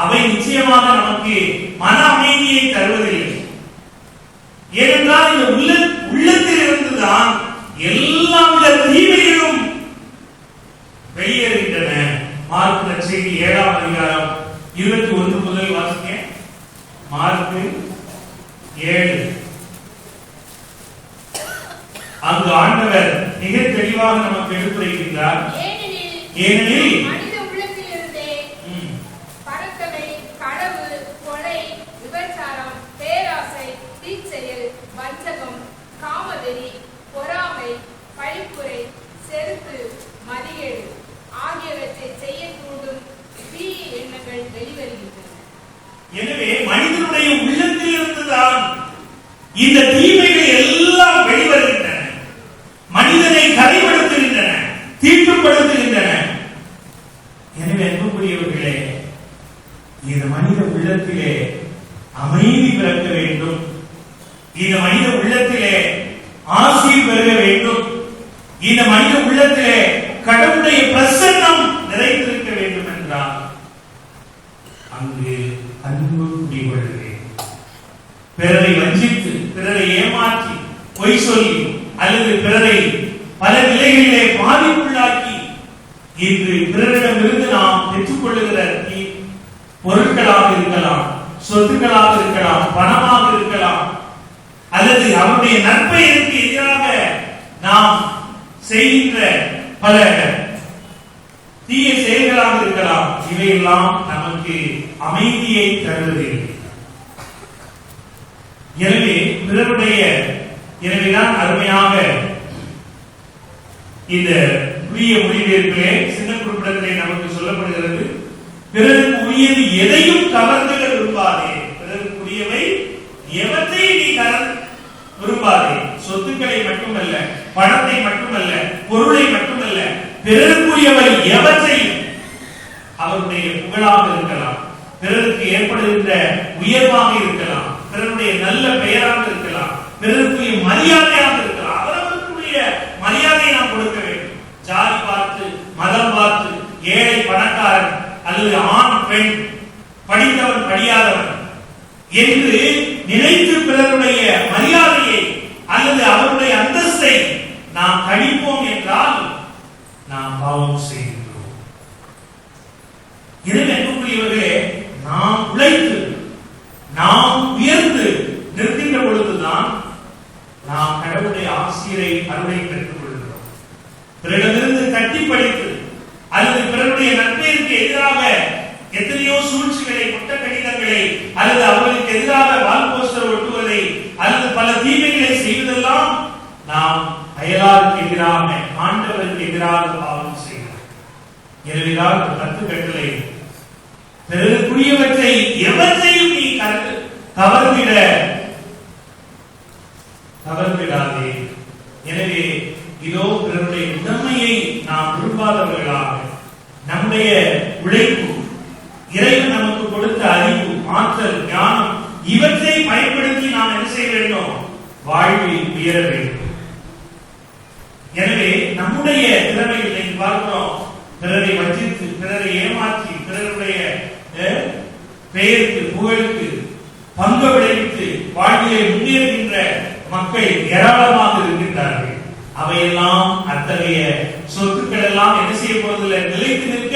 அவை நிச்சயமாக நமக்கு மன அமைதியை தருவதில்லை. ஏனென்றால் இந்த உள்ளத்தில் இருந்துதான் எல்லா தீமைகளும் வெளியேறுகின்றன. மார்க் நற்செய்தி 7ஆம் அதிகாரம் 21 முதல் வாசிக்க. மார்க் 7. அங்கு ஆண்டவர் மிக தெளிவாக நமக்கு எடுத்துரைக்கின்றார். ஏனெனில் மனித உள்ளத்திலிருந்தே பரத்தனை, களவு, கொலை, விபச்சாரம், பேராசை, தீச்செயல், வஞ்சகம், காமவெறி, பொறாமை, பழிப்புரை, செருக்கு, மதிகேடு ஆகியவற்றை செய்ய தூண்டும் தீய எண்ணங்கள் வெளிவருகின்றன. எனவே மனிதனுடைய உள்ளத்தில் இருந்துதான் இந்த தீமைகள் எல்லாம் வெளிவருகின்றன, மனிதனை கரைப்படுத்துகின்றன, தீட்டுப்படுத்துகின்றன. எனவே அன்புக்குரியவர்களே, இந்த மனித உள்ளத்திலே அமைதி பிறக்க வேண்டும், இந்த மனித உள்ளத்திலே ஆசீர் பெருக வேண்டும், இந்த மனித உள்ளத்திலே கடவுளுடைய பிரசன்னம் நிறைந்திருக்க வேண்டும் என்றால் அங்கு அன்பு குடிகொள்ள வேண்டும். பிறரை வஞ்சித்து, பிறரை ஏமாற்றி, பொய் சொல்லி அல்லது பிறரை பல நிலைகளிலே பாதிப்புள்ளாக்கி இன்று பிறரிடமிருந்து நாம் பெற்றுக்கொள்ளுகிற பொருட்களாக இருக்கலாம், சொத்துக்களாக இருக்கலாம், பணமாக இருக்கலாம், அல்லது அவருடைய நற்பெயருக்கு எதிராக நாம் செய்கின்ற பல தீய செயல்களாக இருக்கலாம். இவையெல்லாம் நமக்கு அமைதியை தருவதில்லை. எனவேதான் அருமையாக இந்த புதிய மொழிபெயர்ப்பிலே சின்ன குறிப்பிடத்திலே நமக்கு சொல்லப்படுகிறது, பிறருக்கு உரியது எதையும் கவர்ந்துக விரும்பாதே. பிறருக்குரியவை எவற்றையும் நீ விரும்பாதே. சொத்துக்களை மட்டுமல்ல, பணத்தை மட்டுமல்ல, பொருளை மட்டுமல்ல, பிறருக்குரியவை எவற்றையும், அவருடைய புகழாக இருக்கலாம், பிறருக்கு ஏற்படுகின்ற உயர்வாக இருக்கலாம், பிறருடைய நல்ல பெயராக இருக்கலாம், பிறருக்குரிய மரியாதையாக இருக்கலாம், அவர்களுக்குரிய மரியாதையை நாம் கொடுக்க வேண்டும். ஜாதி பார்த்து, மதம் பார்த்து, ஏழை பணக்காரன் அல்லது ஆண் பெண், படித்தவன் படியாதவன் என்று நினைத்து பிறருடைய மரியாதையை அல்லது அவருடைய அந்தஸ்தை நாம் கணிப்போம் என்றால் நாம் பாவம் செய்கிறோம். எனவே அன்புக்குரியவர்களே, நாம் உழைத்து நாம் உயர்ந்து நிற்கின்ற பொழுதுதான் நாம் கடவுளுடைய ஆசிரை அருளை பெற்றுக் கொள்கிறோம். பிறரிடமிருந்து தட்டி படித்து அல்லது பிறருடைய நன்மைக்கு எதிராக எத்தனையோ சூழ்ச்சிகளை, முட்ட கடிதங்களை அல்லது அவர்களுக்கு எதிராக வால் போஸ்டர் ஒட்டுவதை அல்லது பல தீமைகளை செய்வதெல்லாம் நாம் அயலாருக்கு எதிராக, ஆண்டவருக்கு எதிராக பாவம் செய்கிறோம். எனவேதான் 10 கட்டளை, பிறருக்குரியவற்றை எவற்றையும் நீ தவறுவிடாதே. எனவே இதோ பிறருடைய உண்மையை நாம் விரும்பாதவர்களாக, நம்முடைய உழைப்பு, இறைவன் நமக்கு கொடுத்த அறிவு, ஆற்றல், ஞானம் இவற்றை பயன்படுத்தி நாம் என்ன செய்ய வேண்டும்? வாழ்வில் உயர வேண்டும். எனவே நம்முடைய திறமைகளை பார்க்கிறோம், பிறரை வஞ்சித்து, பிறரை ஏமாற்றி, பிறருடைய பெயருக்கு, புகழுக்கு பங்கு விளைவித்து வாழ்விலே முன்னேறுகின்ற மக்கள் ஏராளமாக இருக்கின்றார்கள். அவையெல்லாம் அத்தகைய சொத்துக்கள் எல்லாம் என்ன செய்ய போவதில்லை, நிலைத்து நிற்க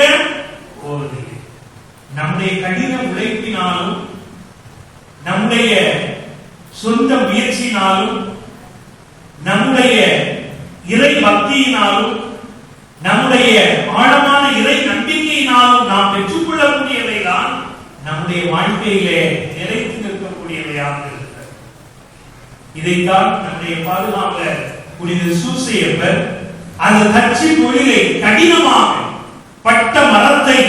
போவதில்லை. நம்முடைய கடின உழைப்பினாலும் நம்முடைய சொந்த முயற்சியினாலும் நம்முடைய இறை பக்தியினாலும் நம்முடைய ஆழமான இறை நம்பிக்கையினாலும் நாம் பெற்றுக்கொள்ளக்கூடியவைதான் நம்முடைய வாழ்க்கையிலே நிலைத்து நிற்கக்கூடியவையாக இருக்கிறது. இதைத்தான் நம்முடைய பாதுகாவலர் புனித சூசையப்பர் அந்த தச்சு தொழிலை கடினமாக பட்ட மரத்தை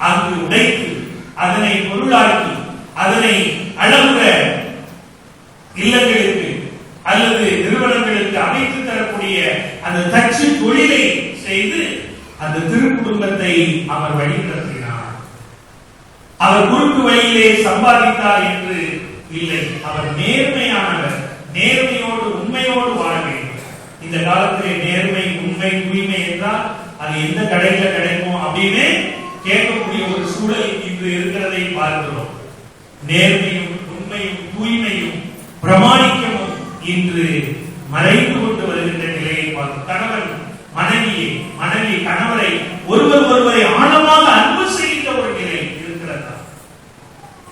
அங்கு உடைத்து அதனை பொருளாக்கி அதனை அழகுற இல்லங்களுக்கு அல்லது நிறுவனங்களுக்கு அமைத்து தரக்கூடிய அந்த தச்சு தொழிலை செய்து அந்த திருக்குடும்பத்தை அவர் வழிநடத்தினார். அவர் குறுக்கு வழியிலே சம்பாதித்தார் என்று இல்லை, அவர் நேர்மையானவர், நேர்மையோடு உண்மையோடு வாழ வேண்டும். இந்த காலத்திலே நேர்மை, உண்மை, தூய்மை என்றால் அது எந்த கடையில கிடைக்கும் அப்படின்னு கேட்கக்கூடிய ஒரு சூழல் இன்று இருக்கிறதை பார்க்கிறோம். நேர்மையும் உண்மையும் தூய்மையும் பிரமாணிக்கமும் இன்று மறைந்து கொண்டு வருகின்ற நிலையை பார்க்கிறோம். கணவன் மனைவியை, மனைவி கணவரை ஒருவரை ஆழமாக அன்பு செய்கின்ற ஒரு நிலை இருக்கிறதா?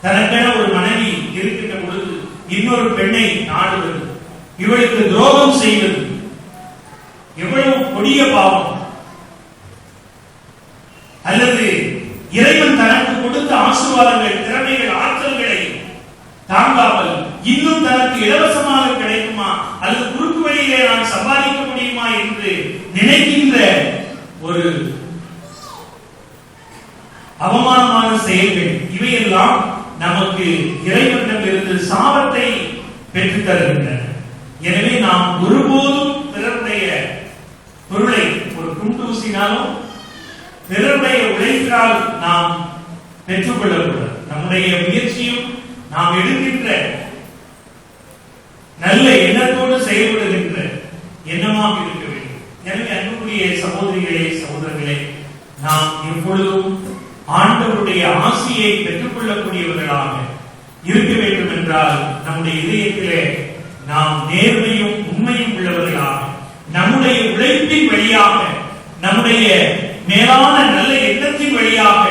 தனக்கென ஒரு மனைவி இருக்கின்ற பொழுது இன்னொரு பெண்ணை நாடுவது, இவளுக்கு துரோகம் செய்வது எவ்வளவு கொடிய பாவம்! அல்லது இறைவன் தனக்கு கொடுத்த ஆசீர்வாதங்கள், திறமைகள், ஆற்றல்களை தாங்காமல் இன்னும் தனக்கு இலவசமாக கிடைக்குமா அல்லது குறுக்கு வழியிலே நான் சம்பாதிக்க முடியுமா என்று நினைக்கின்ற ஒரு அவமானமான செயல்கள், இவையெல்லாம் நமக்கு இறைவனிடமிருந்து சாபத்தை பெற்றுத் தருகின்றன. எனவே நாம் ஒருபோதும் பிறருடைய பொருளை ஒரு குண்டூசினாலும் பிறருடைய உழைப்பினால் நாம் பெற்றுக்கொள்ளக்கூடாது. நம்முடைய முயற்சியும் நாம் எடுக்கின்ற நல்ல எண்ணத்தோடு செயல்படுகின்ற எண்ணமாக இருக்க வேண்டும். எனவே அன்புக்குரிய சகோதரிகளே, சகோதரர்களே, நாம் எப்பொழுதும் ஆண்டவருடைய ஆசியை பெற்றுக் கொள்ளக்கூடியவர்களாக இருக்க வேண்டும் என்றால் நம்முடைய இதயத்திலே நாம் நேர்மையும் உண்மையும் உள்ளவர்களாக நம்முடைய உழைப்பின் வழியாக நம்முடைய மேலான நல்ல எண்ணத்தின் வழியாக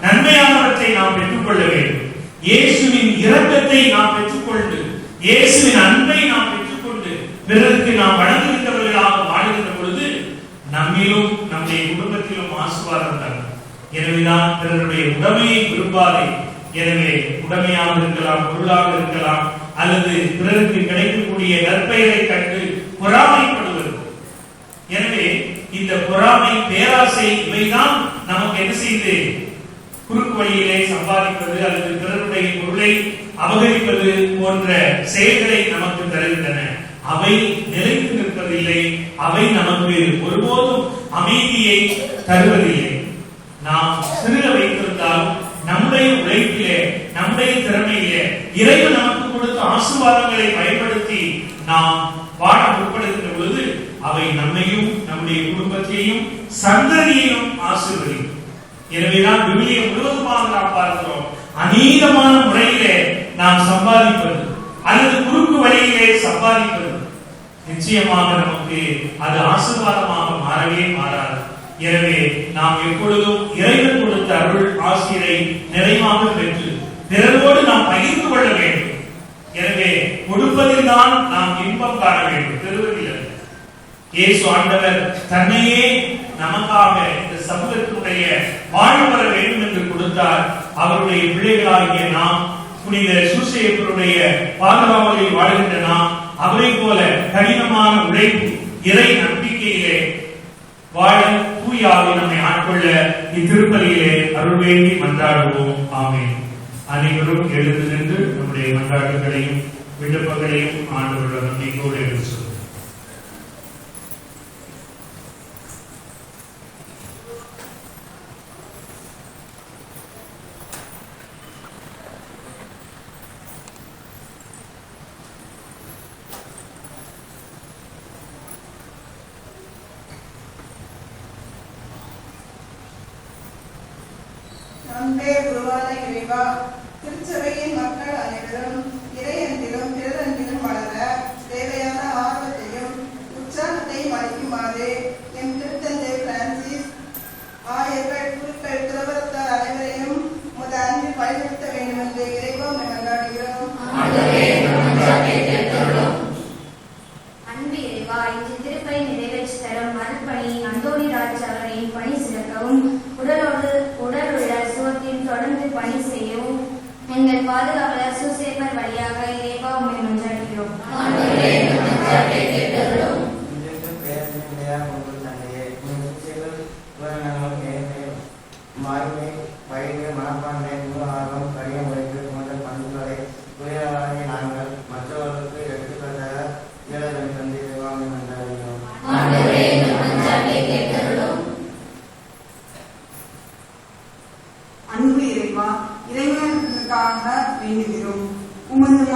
நன்மையானவற்றை நாம் பெற்றுக்கொள்ள வேண்டும். இயேசுவின் இரக்கத்தை நாம் பெற்றுக்கொண்டு இயேசுவின் அன்பை நாம் பெற்றுக்கொண்டு பிறருக்கு நாம் வழங்குகின்றவர்களாக வாழ்கின்ற பொழுது நம்மிலும் நம்முடைய குடும்பத்திலும் ஆசீர்வாதம் தரும். எனவேதான் பிறருடைய உடைமையை விரும்பாதே. எனவே உடைமையாக இருக்கலாம், பொருளாக இருக்கலாம், அல்லது பிறருக்கு கிடைக்கக்கூடிய நற்பெயரை கண்டு பொறாமைப்படுவது. எனவே இந்த பொறாமை, பேராசை இவைதான் நமக்கு என்ன செய்து குறுக்கு வழியிலே சம்பாதிப்பது அல்லது பிறருடைய பொருளை அபகரிப்பது போன்ற செயல்களை நமக்கு தருகின்றன. அவை நிலைத்து நிற்பதில்லை, அவை நமக்கு ஒருபோதும் அமைதியை தருவதில்லை. நாம் சிறுக வைத்திருந்தால் நம்முடைய உழைப்பிலே, நம்முடைய திறமையிலே இறைவன் நமக்கு கொடுத்த ஆசீர்வாதங்களை பயன்படுத்தி நாம் வாழ முற்படுகின்ற பொழுது அவை நம்மையும் நம்முடைய குடும்பத்தையும் சந்ததியையும் ஆசீர்வதிக்கும். எனவேதான் விவிலியம் முழுவதுமாக நாம் பார்க்கிறோம், அநீதமான முறையிலே நாம் சம்பாதிப்பது அல்லது குறுக்கு வழியிலே சம்பாதிப்பது நிச்சயமாக நமக்கு அது ஆசீர்வாதமாக மாறவே மாறாது. எனவே நாம் எப்பொழுதும் இறைவன் கொடுத்த அருள் ஆசிரை நிறைவாக பெற்று பிறரோடு நாம் பகிர்ந்து கொள்ள வேண்டும். எனவே கொடுப்பதில் தான் நாம் இன்பம் காண வேண்டும், பெறுவதில்லை. இயேசு ஆண்டவர் தன்னையே நமக்காக இந்த சமூகத்தினுடைய வாழ்வு பெற வேண்டும் என்று கொடுத்தார். அவருடைய பிள்ளைகளாகிய நாம், புனித சூசையப்பருடைய பாதுகாவலில் வாழ்கின்ற நாம் அவரை போல கடினமான உழைப்பு, இறை நம்பிக்கையிலே வாழ தூய ஆவி நம்மை ஆட்கொள்ள இத்திருப்பலியிலே அருள் வேண்டி மன்றாடுவோம். ஆமென். அனைவரும் எழுந்து நின்று நம்முடைய மன்றாட்டுகளையும் விண்ணப்பங்களையும் ஆண்டவருடன் நம்பிக்கையோடு எடுத்து சொல்லுவோம். அன்பே குருவான இறைவா, திருச்சபையின் மக்கள் அனைவரும் இறையன்பிலும் பிறரன்பிலும் வளர தேவையான ஆர்வத்தையும் உற்சாகத்தையும்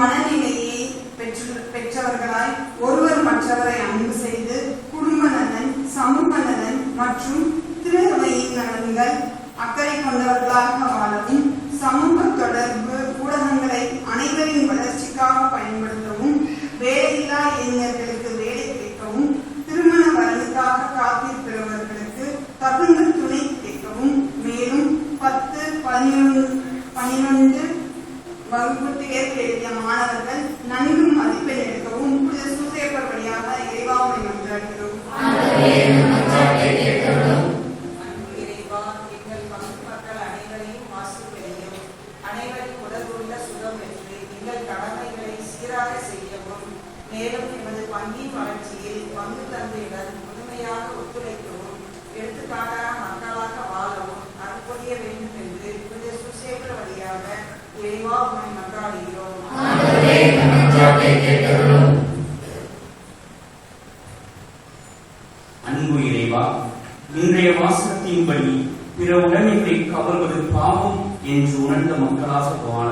இம்மனநிலையை பெற்றவர்களாய் ஒருவர் மற்றவரை அன்பு செய்து குடும்ப நலன், சமூக நலன் மற்றும் திருவையின் நலன்கள் அக்கறை கொண்டவர்களாக வாழவும், சமூக தொடர்பு ஊடகங்களை அனைவரின் வளர்ச்சிக்காக பயன்படுத்தவும், வேலையில்லா இளைஞர்களுக்கு வேலை கிடைக்கவும், திருமண வரனுக்காக காத்திருப்பவர்களுக்கு தகுந்த துணை கிடைக்கவும், மேலும் 10, 11 வகுப்பு தேர்வு எழுதிய மாணவர்கள் நன்கு மதிப்பெண் எடுக்கவும் புனித சூசையப்பர் வழியாக இறைவாவை மன்றாடுகிறோம். இறைவா, எங்கள் பங்கு மக்கள் அனைவரையும் ஆசீர்வதியும், அனைவரின் உடலுள்ள சுகம் பெற்று எங்கள் கடமைகளை சீராக செய்யவும், மேலும் எமது பங்கின் வளர்ச்சியில் பங்கு தந்தையுடன் முழுமையாக ஒத்துழைக்கவும், எடுத்துக்காட்டான மக்களாக வாழவும் அருள் புரிய வேண்டும் என்று புனித சூசையப்பர் வழியாக இறைவா உம்மை மன்றாடுகிறோம். அன்பு இறைவா, இன்றைய வாசகத்தின்படி பிற உடைமைகளை கவர்வது பாவம் என்று உணர்ந்த மக்களாக வாழ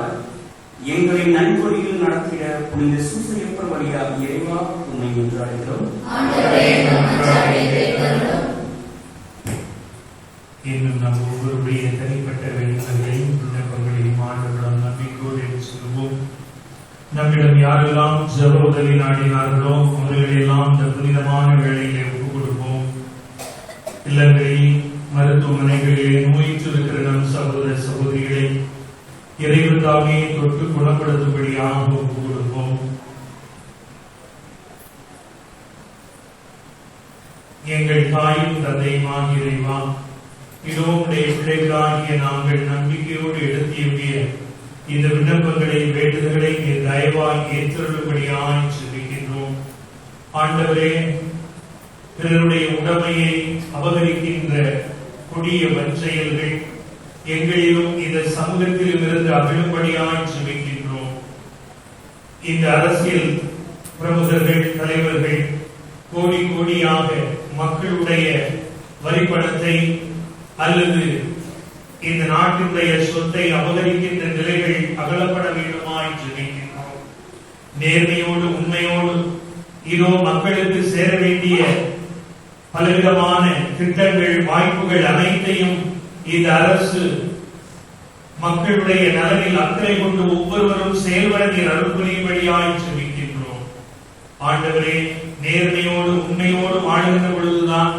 எங்களை நன்கொடியில் நடத்திட புனித சூசையப்பர் வழியாக இறைவா உம்மை மன்றாடுகிறோம். இன்னும் நம் ஒவ்வொருடைய தனிப்பட்ட வேண்டுதல்களையும் விண்ணப்பங்களையும் ஆண்டவரிடம் நம்பிக்கையோடு எடுத்து சொல்வோம். நம்மிடம் யாரெல்லாம் ஜெப உதவி நாடினார்களோ அவர்களெல்லாம் இந்த புனிதமான வேளையிலே ஒப்புக் கொடுப்போம். இல்லங்களில், மருத்துவமனைகளிலே நோயிற்றிருக்கிற நம் சகோதர சகோதரிகளை இறைவன் தாமே தொட்டு குணப்படுத்தும்படியாக ஒப்புக் கொடுப்போம். எங்கள் தாயும் தந்தையுமாகிய இறைவா, இதோ உடைய பிள்ளைகளாகிய நாங்கள் நம்பிக்கையோடு எடுத்திய இந்த விண்ணப்பங்களை வேண்டுதல்களை நீர் தயவாய் ஏற்றருளும்படியாய் ஜெபிக்கின்றோம். ஆண்டவரே, பிறருடைய உடைமையை அபகரிக்கின்ற கொடிய வஞ்சையல்கள் எங்களிலும் இந்த சமூகத்திலும் இருந்து அகழும்படியாய் ஜெபிக்கின்றோம். இந்த அரசியல் பிரமுகர்கள், தலைவர்கள் கோடி கோடியாக மக்களுடைய வரிப்பணத்தை அல்லது இந்த நாட்டினுடைய சொத்தை அபகரிக்கின்ற நிலைகள் அகலப்பட வேண்டுமாய் ஜெபிக்கின்றோம். நேர்மையோடு உண்மையோடு இதோ மக்களுக்கு சேர வேண்டிய பலவிதமான திட்டங்கள், வாய்ப்புகள் அனைத்தையும் இந்த அரசு மக்களுடைய நலனில் அக்கறை கொண்டு ஒவ்வொருவரும் செயல்பட நீர் அருள் புரியும்படியாய் ஜெபிக்கின்றோம். ஆண்டவரே, நேர்மையோடு உண்மையோடு வாழ்கின்ற பொழுதுதான்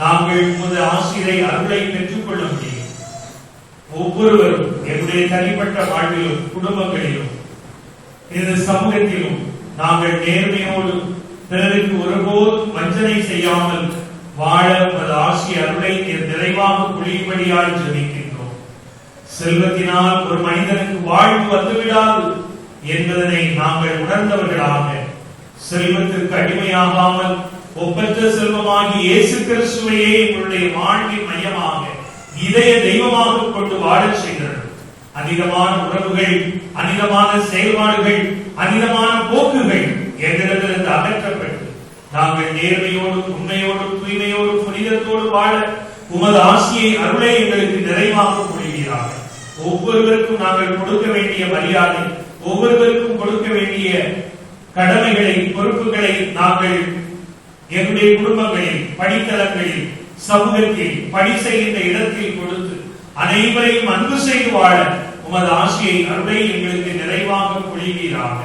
நாங்கள் உமது ஆசிரை அருளை பெற்றுக் கொள்ள முடியும். ஒவ்வொருவரும் என்னுடைய தனிப்பட்ட வாழ்விலும், குடும்பங்களிலும், இந்த சமூகத்திலும் நாங்கள் நேர்மையோடு பிறருக்கு ஒருபோதும் வஞ்சனை செய்யாமல் வாழ உமது ஆசி அருளை நிறைவாக பொழியும்படியாய் ஜெபிக்கின்றோம். செல்வத்தினால் ஒரு மனிதனுக்கு வாழ்வு வந்துவிடாது என்பதனை நாங்கள் உணர்ந்தவர்களாக செல்வத்திற்கு அடிமையாகாமல் ஒப்பற்ற செல்வமாகி இயேசு கிறிஸ்துவையே எங்களுடைய வாழ்வின் மையமாக இதய தெய்வமாக கொண்டு வாழச் செய்கிறது. அனிதமான உறவுகள், அனிதமான செயல்பாடுகள், அனிதமான போக்குகள் எங்களிடத்திலிருந்து அகற்றப்பட்டு நாங்கள் நேர்மையோடு, உண்மையோடு, தூய்மையோடு, புனிதத்தோடு வாழ உமது ஆசியை அருளை எங்களுக்கு நிறைவாக பொழிவீராக. ஒவ்வொருவருக்கும் நாங்கள் கொடுக்க வேண்டிய மரியாதை, ஒவ்வொருவருக்கும் கொடுக்க வேண்டிய கடமைகளை, பொறுப்புகளை நாங்கள் எங்களுடைய குடும்பங்களில், படித்தளங்களில், சமூகத்தில், பணி செய்கின்ற இடத்தில் கொடுத்து அனைவரையும் அன்பு செய்து வாழ உமது ஆசியை அருளை எங்களுக்கு நிறைவாக பொழிவீராக.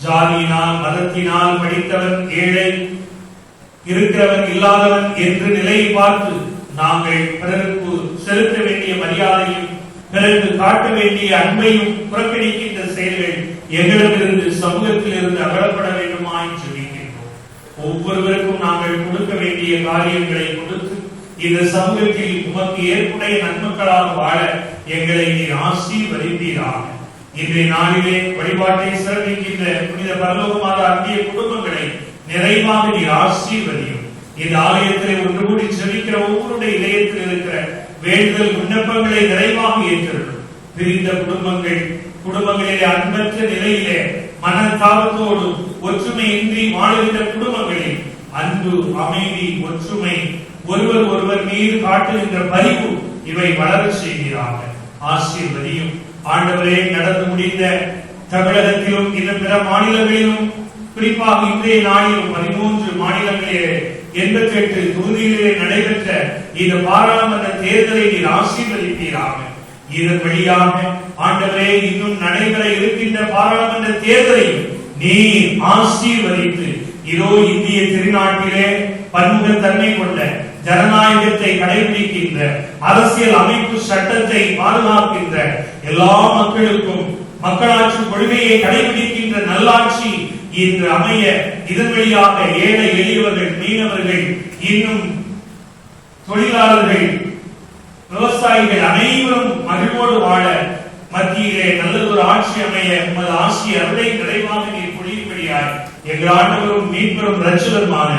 ஜாதியினால், மதத்தினால், படித்தவன் ஏழை, இருக்கிறவன் இல்லாதவன் என்று நிலையை பார்த்து நாங்கள் பிறருக்கு செலுத்த வேண்டிய மரியாதையும், பிறருக்கு காட்ட வேண்டிய அன்பையும் புறக்கணிக்கின்ற செயல்கள் எங்களிடமிருந்து, சமூகத்தில் இருந்து அகலப்பட வேண்டுமாய் ஜெபிக்கின்றோம். ஒவ்வொருவருக்கும் நாங்கள் கொடுக்க வேண்டிய காரியங்களை கொடுத்து இந்த சமூகத்தில் உமக்கு ஏற்புடைய நன்மக்களாக வாழ எங்களை நீர் ஆசீர்வதிப்பீராக. இன்றைய நாளிலே வழிபாட்டை சிறப்பிக்கின்ற புனித பரலோகமாத அன்பிய குடும்பங்களை நிறைவாக நீர் ஆசீர்வதியும். இந்த ஆலயத்திலே ஒன்று கூடி ஜெபிக்கிற ஒவ்வொருடைய இதயத்தில் இருக்கிற வேண்டுதல் விண்ணப்பங்களை நிறைவாக ஏற்றிருக்கும். பிரிந்த குடும்பங்களிலே அன்பற்ற நிலையிலே மனத்தாபத்தோடு ஒற்றுமையின்றி வாழுகின்ற குடும்பங்களில் அன்பு, அமைதி, ஒற்றுமை, ஒருவர் ஒருவர் மீது காட்டுகின்ற பரிவு இவை வளர செய்கிறார்கள். ஆசீர்வதியும். ஆண்டவரே, நடந்து முடிந்த தமிழகத்திலும் இன்னும் பிற மாநிலங்களிலும் குறிப்பாக இன்றைய நாளிலும் 13 மாநிலங்களிலே 88 தொகுதிகளிலே நடைபெற்ற இந்த பாராளுமன்ற தேர்தலை நீர் ஆசீர்வதிப்பீராக. இதன் வழியாக ஆண்டவரே இன்னும் நடைபெற இருக்கின்ற பாராளுமன்ற தேர்தலை நீர் ஆசீர்வதித்து இதோ இந்திய திருநாட்டிலே பன்முகத்தன்மை கொண்ட ஜனநாயகத்தை கடைபிடிக்கின்ற அரசியல் அமைப்பு சட்டத்தை பாதுகாக்கின்ற எல்லா மக்களுக்கும் மக்களாட்சி கொள்கையை கடைபிடிக்கின்ற நல்லாட்சி இன்று அமைய இதன் வழியாக ஏழை எளியவர்கள், மீனவர்கள், இன்னும் தொழிலாளர்கள், விவசாயிகள் அனைவரும் மகிழ்வோடு வாழ மத்தியிலே நல்லதொரு ஆட்சி அமைய உமது ஆட்சி அருளை நிறைவாக நீர் பொழியும்படியாய் எங்கள் ஆண்டவரும் மீட்பரும் இரட்சகருமான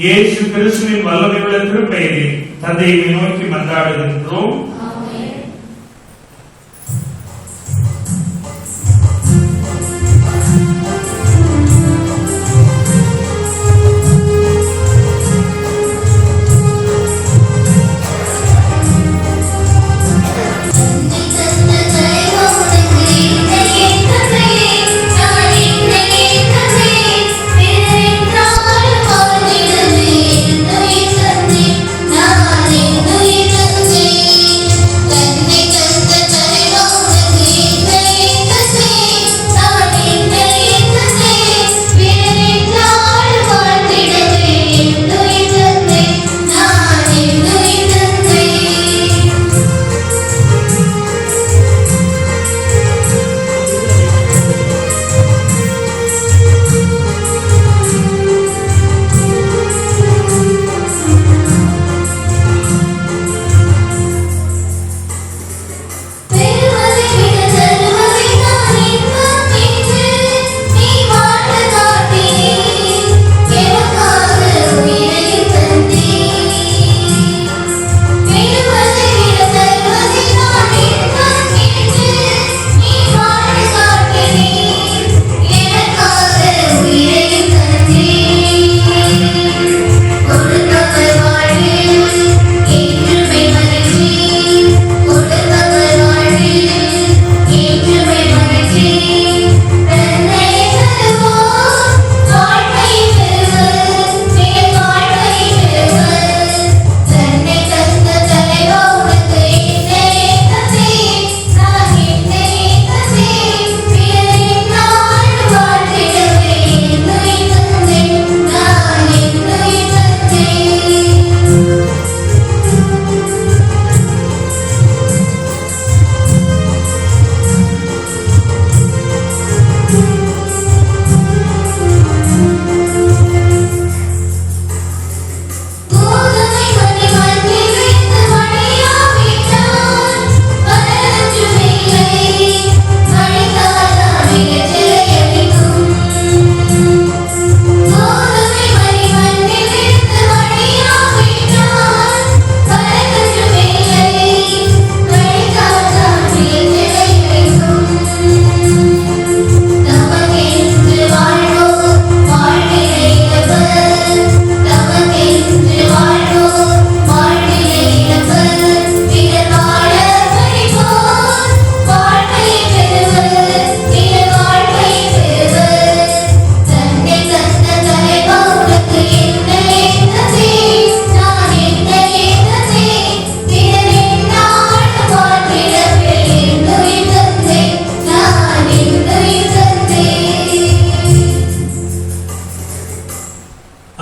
இயேசு கிறிஸ்துவின் வல்லமையுள்ள திருப்பெயரில் தந்தையை நோக்கி மன்றாடுகின்றோம்.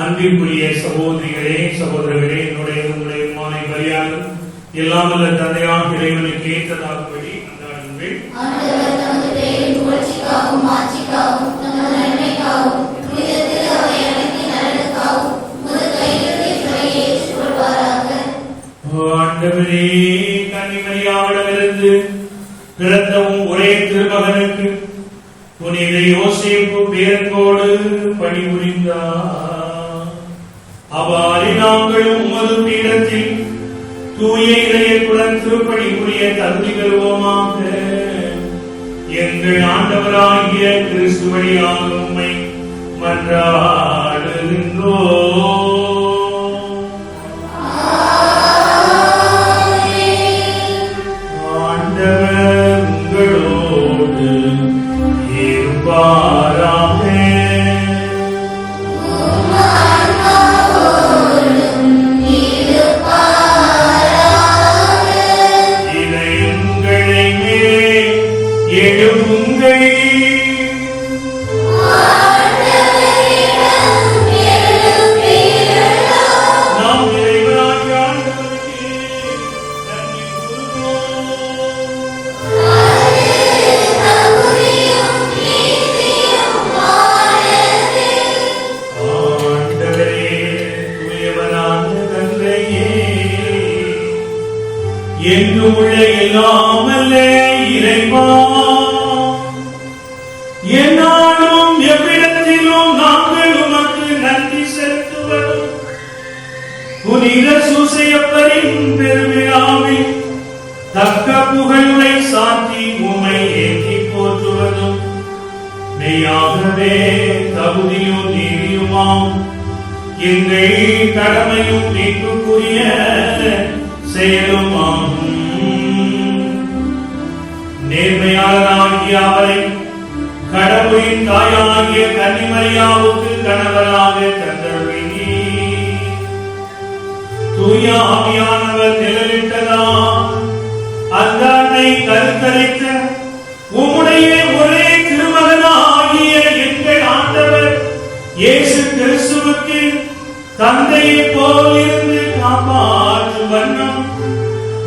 அன்பிற்குரிய சகோதரிகளே, சகோதரர்களே, என்னுடைய உங்களுடைய மாலை மரியாதை எல்லாம் வல்ல தந்தையாக இறைவனுக்கு ஏற்றதாகும்படி கொண்டாடுங்கள். ஆண்டவரே, கன்னிமரியாவிடமிருந்து பிறந்தவும் ஒரே திருமகனுக்கு புனித யோசேப்பு பேரன்போடு பணிபுரிந்தார். அவ்வாறு நாங்களும் உமது பீடத்தில் தூய இதயத்துடன் திருப்பணி புரிய தகுதி பெறுவோமாக. எங்கள் ஆண்டவராகிய கிறிஸ்து வழியாக உம்மை மன்றாடுகின்றோம். ஆண்டவர் உங்களோடு என்றும் உள்ள எல்லாமல்ல இறைவா, என்னாலும் எவ்விடத்திலும் நாங்கள் உமக்கு நன்றி செலுத்துவதும் புனித சூசையப்பரின் பெருவிழாவில் தக்க புகழை சாற்றி உம்மை ஏற்றி போற்றுவதும் மெய்யாகவே தகுதியும் நீதியுமாம் எங்கள் கடமையும் மீட்புக்குரிய செயலுமாகும். நேர்மையாளராகிய அவரை கடவுளின் தாயாகிய கன்னிமரியாவுக்கு கணவராக தந்தருளினீர். தூய ஆவியானவர் நிழலிட்டதால் அந்த அன்னை கருத்தரித்த உம்முடைய ஒரே திருமகனாகிய எங்கள் ஆண்டவர் இயேசு கிறிஸ்துவுக்கு தந்தையை போல் இருந்து காப்பாற்றும் வண்ணம்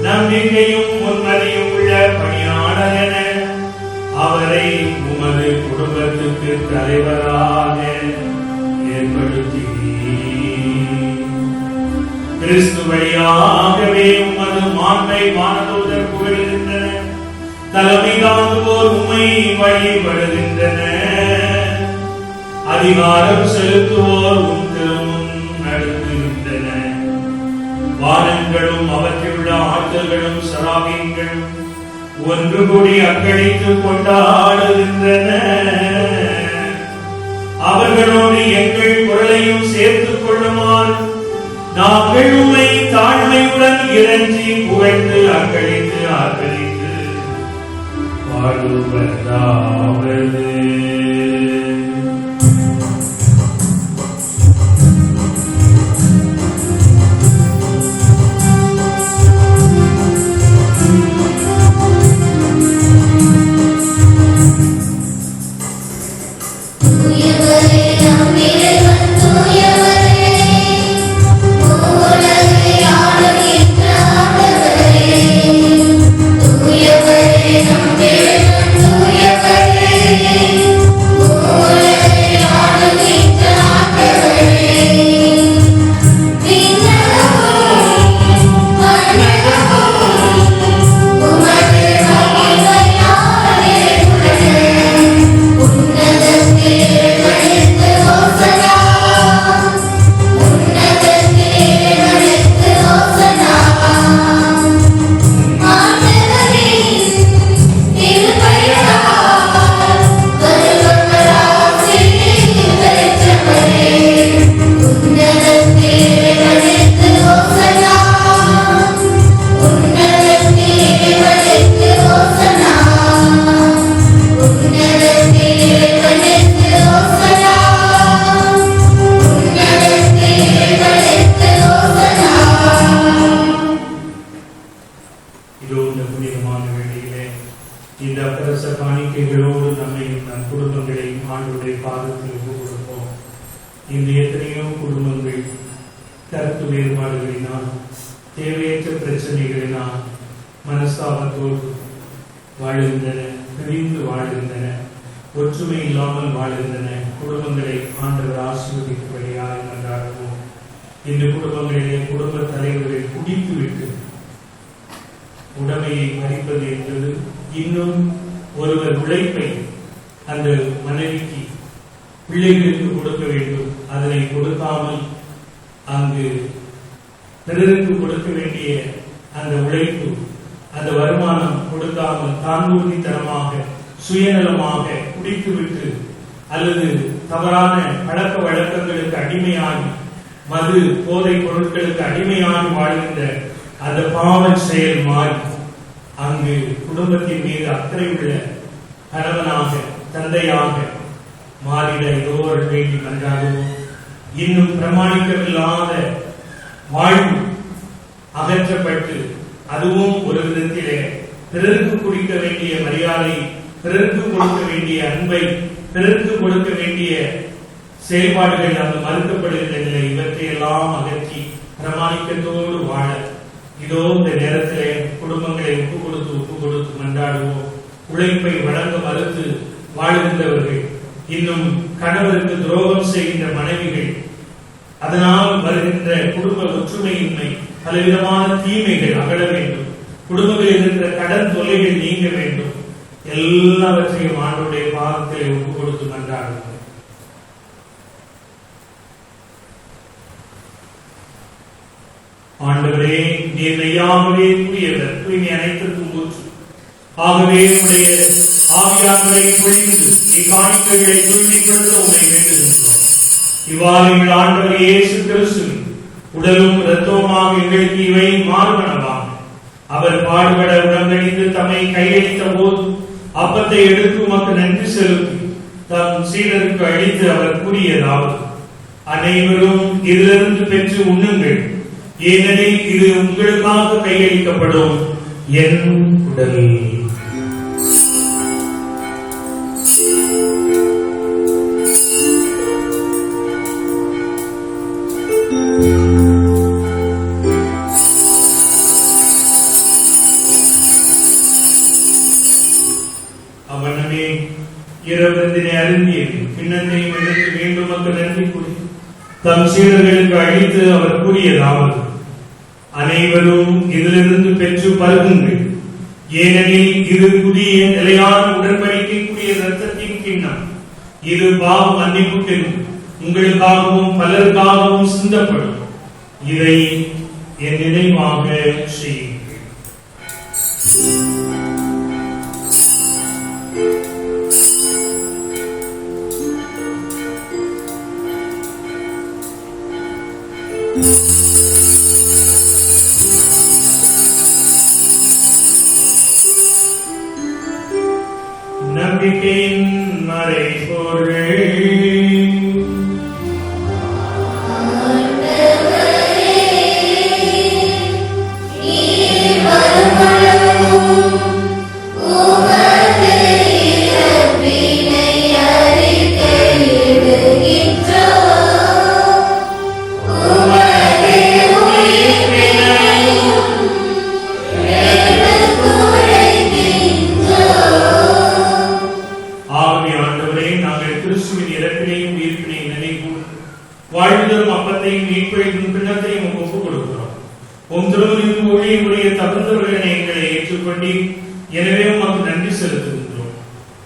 நம்பிக்கையும் உண்மையும் உள்ள பணியாளர் என அவரை உமது குடும்பத்துக்கு தலைவராக ஏற்படுத்தி கிறிஸ்து வழியாகவே உமது மாண்பை வானதூதர் புகழ்கின்றன, தலைமை தாங்குவோர் உம்மை வழிபடுகின்றன, அதிகாரம் செலுத்துவோர் உம் திருமுன் நடத்துகின்றன. வானங்களும் அவற்றிலுள்ள ஆற்றல்களும் சராபீன்களும் ஒன்று கூடி அக்களித்து கொண்டாடுகின்றன. அவர்களோடு எங்கள் குரலையும் சேர்த்துக் கொள்ளுமாறு நாங்கள் உம்மை தாழ்மையுடன் இறைஞ்சி புகழ்ந்து அக்களித்து ஆர்ப்பரித்து பாடுவதாவது. கருத்து வேறுபாடுகளினால் தேவையற்ற பிரச்சனைகளினால் மனஸ்தாபத்தோடு வாழ்கின்றன, பிரிந்து வாழ்கின்றன, ஒற்றுமை இல்லாமல் வாழ்கின்றன. குடும்பங்களை ஆண்டவர் ஆசீர்வதிக்கும்படியாய் மன்றாடுவோம். இந்த குடும்பங்களிலே குடும்ப தலைவர்கள் குடித்துவிட்டு உடைமையை மறிப்பது என்பது இன்னும் ஒருவர் உழைப்பை அந்த மனைவிக்கு பிள்ளைகளுக்கு கொடுக்க வேண்டும், அதனை கொடுக்காமல் அங்கு பிறருக்கு கொடுக்க வேண்டிய அந்த உழைப்பு, அந்த வருமானம் கொடுக்காமல் தாங்கூர்த்தித்தனமாக சுயநலமாக குடித்துவிட்டு அல்லது தவறான பழக்க வழக்கங்களுக்கு அடிமையாகி மது போதை பொருட்களுக்கு அடிமையாகி வாழ்கின்ற அந்த பாவ செயல் மாறி அங்கு குடும்பத்தின் மீது அக்கறை உள்ள கணவனாக தந்தையாக மாறிட இதோடு வேண்டி மன்றாடுவோம். இன்னும் பிரமாணிக்கமில்லாத வாழ்வு அகற்றப்பட்டு அதுவும் ஒரு விதத்திலே பிறருக்கு கொடுக்க வேண்டிய மரியாதை, பிறருக்கு கொடுக்க வேண்டிய அன்பை, பிறருக்கு கொடுக்க வேண்டிய செயல்பாடுகள் அங்கு மறுக்கப்படுகின்ற நிலை, இவற்றையெல்லாம் அகற்றி பிரமாணிக்கத்தோடு வாழ இதோ இந்த நேரத்திலே குடும்பங்களை ஒப்பு கொடுத்து மன்றாடுவோம். உழைப்பை வழங்க மறுத்து வாழ்கின்றவர்கள், இன்னும் கணவருக்கு துரோகம் செய்கின்ற மனைவிகள், அதனால் வருகின்ற குடும்ப ஒற்றுமையின்மை, பலவிதமான தீமைகள் அகல வேண்டும். குடும்பத்தில் இருக்கிற கடன் தொல்லைகள் நீங்க வேண்டும். எல்லாவற்றையும் ஆண்டவருடைய பாதத்திலே ஒப்பு கொடுத்து மன்றாடுங்கள். ஆண்டவரே, நீர் மெய்யாகவே தூயவர், தூய்மை அனைத்திற்கும் ஊற்று. ஆகவே உடைய ஆவியானவரை பொழிந்து இக்காணிக்கைகளை தூய்மைப்படுத்த உங்களை வேண்டுகின்றோம். இவ்வாறு எங்கள் ஆண்டவர் இயேசு கிறிஸ்து உடலும் இரத்தமுமாக எங்களுக்கு இவை மாறுபனவாக. அவர் பாடுபட உடம்பணிந்து தம்மை கையளித்த போது அப்பத்தை எடுத்து உமக்கு நன்றி செலுத்தி தம் சீடருக்கு அளித்து அவர் கூறியதாவது: அனைவரும் இதிலிருந்து பெற்று உண்ணுங்கள், ஏனெனில் இது உங்களுக்காக கையளிக்கப்படும் என் உடல். அவனமே இரவந்தினை அருந்தியது கிண்ணத்தையும் எடுத்து மீண்டும் மக்கள் நன்றி கூறி தம் சீடர்களுக்கு அளித்து அவர் கூறியதாவது: அனைவரும் இதிலிருந்து பெற்று பருகுங்கள், ஏனெனில் இது புதிய நிலையான உடன்படிக்கைக்குரிய இரத்தத்தின் கிண்ணம். இது பாவ மன்னிப்புக்கெனும் உங்களுக்காகவும் பலருக்காகவும் சிந்தப்படும். இதை என் நினைவாக செய்யுங்கள். நம்பிக்கையின் மறைபொருள். வாழ்விலும் அப்பத்தையும் மீட்பையும் பின்னத்தையும் ஒப்புக் கொடுக்கிறோம். உம் திருமணிக்கு ஒளியுடைய தகுந்தவர்களை எங்களை ஏற்றுக்கொண்டு எனவே உமக்கு நன்றி செலுத்துகின்றோம்.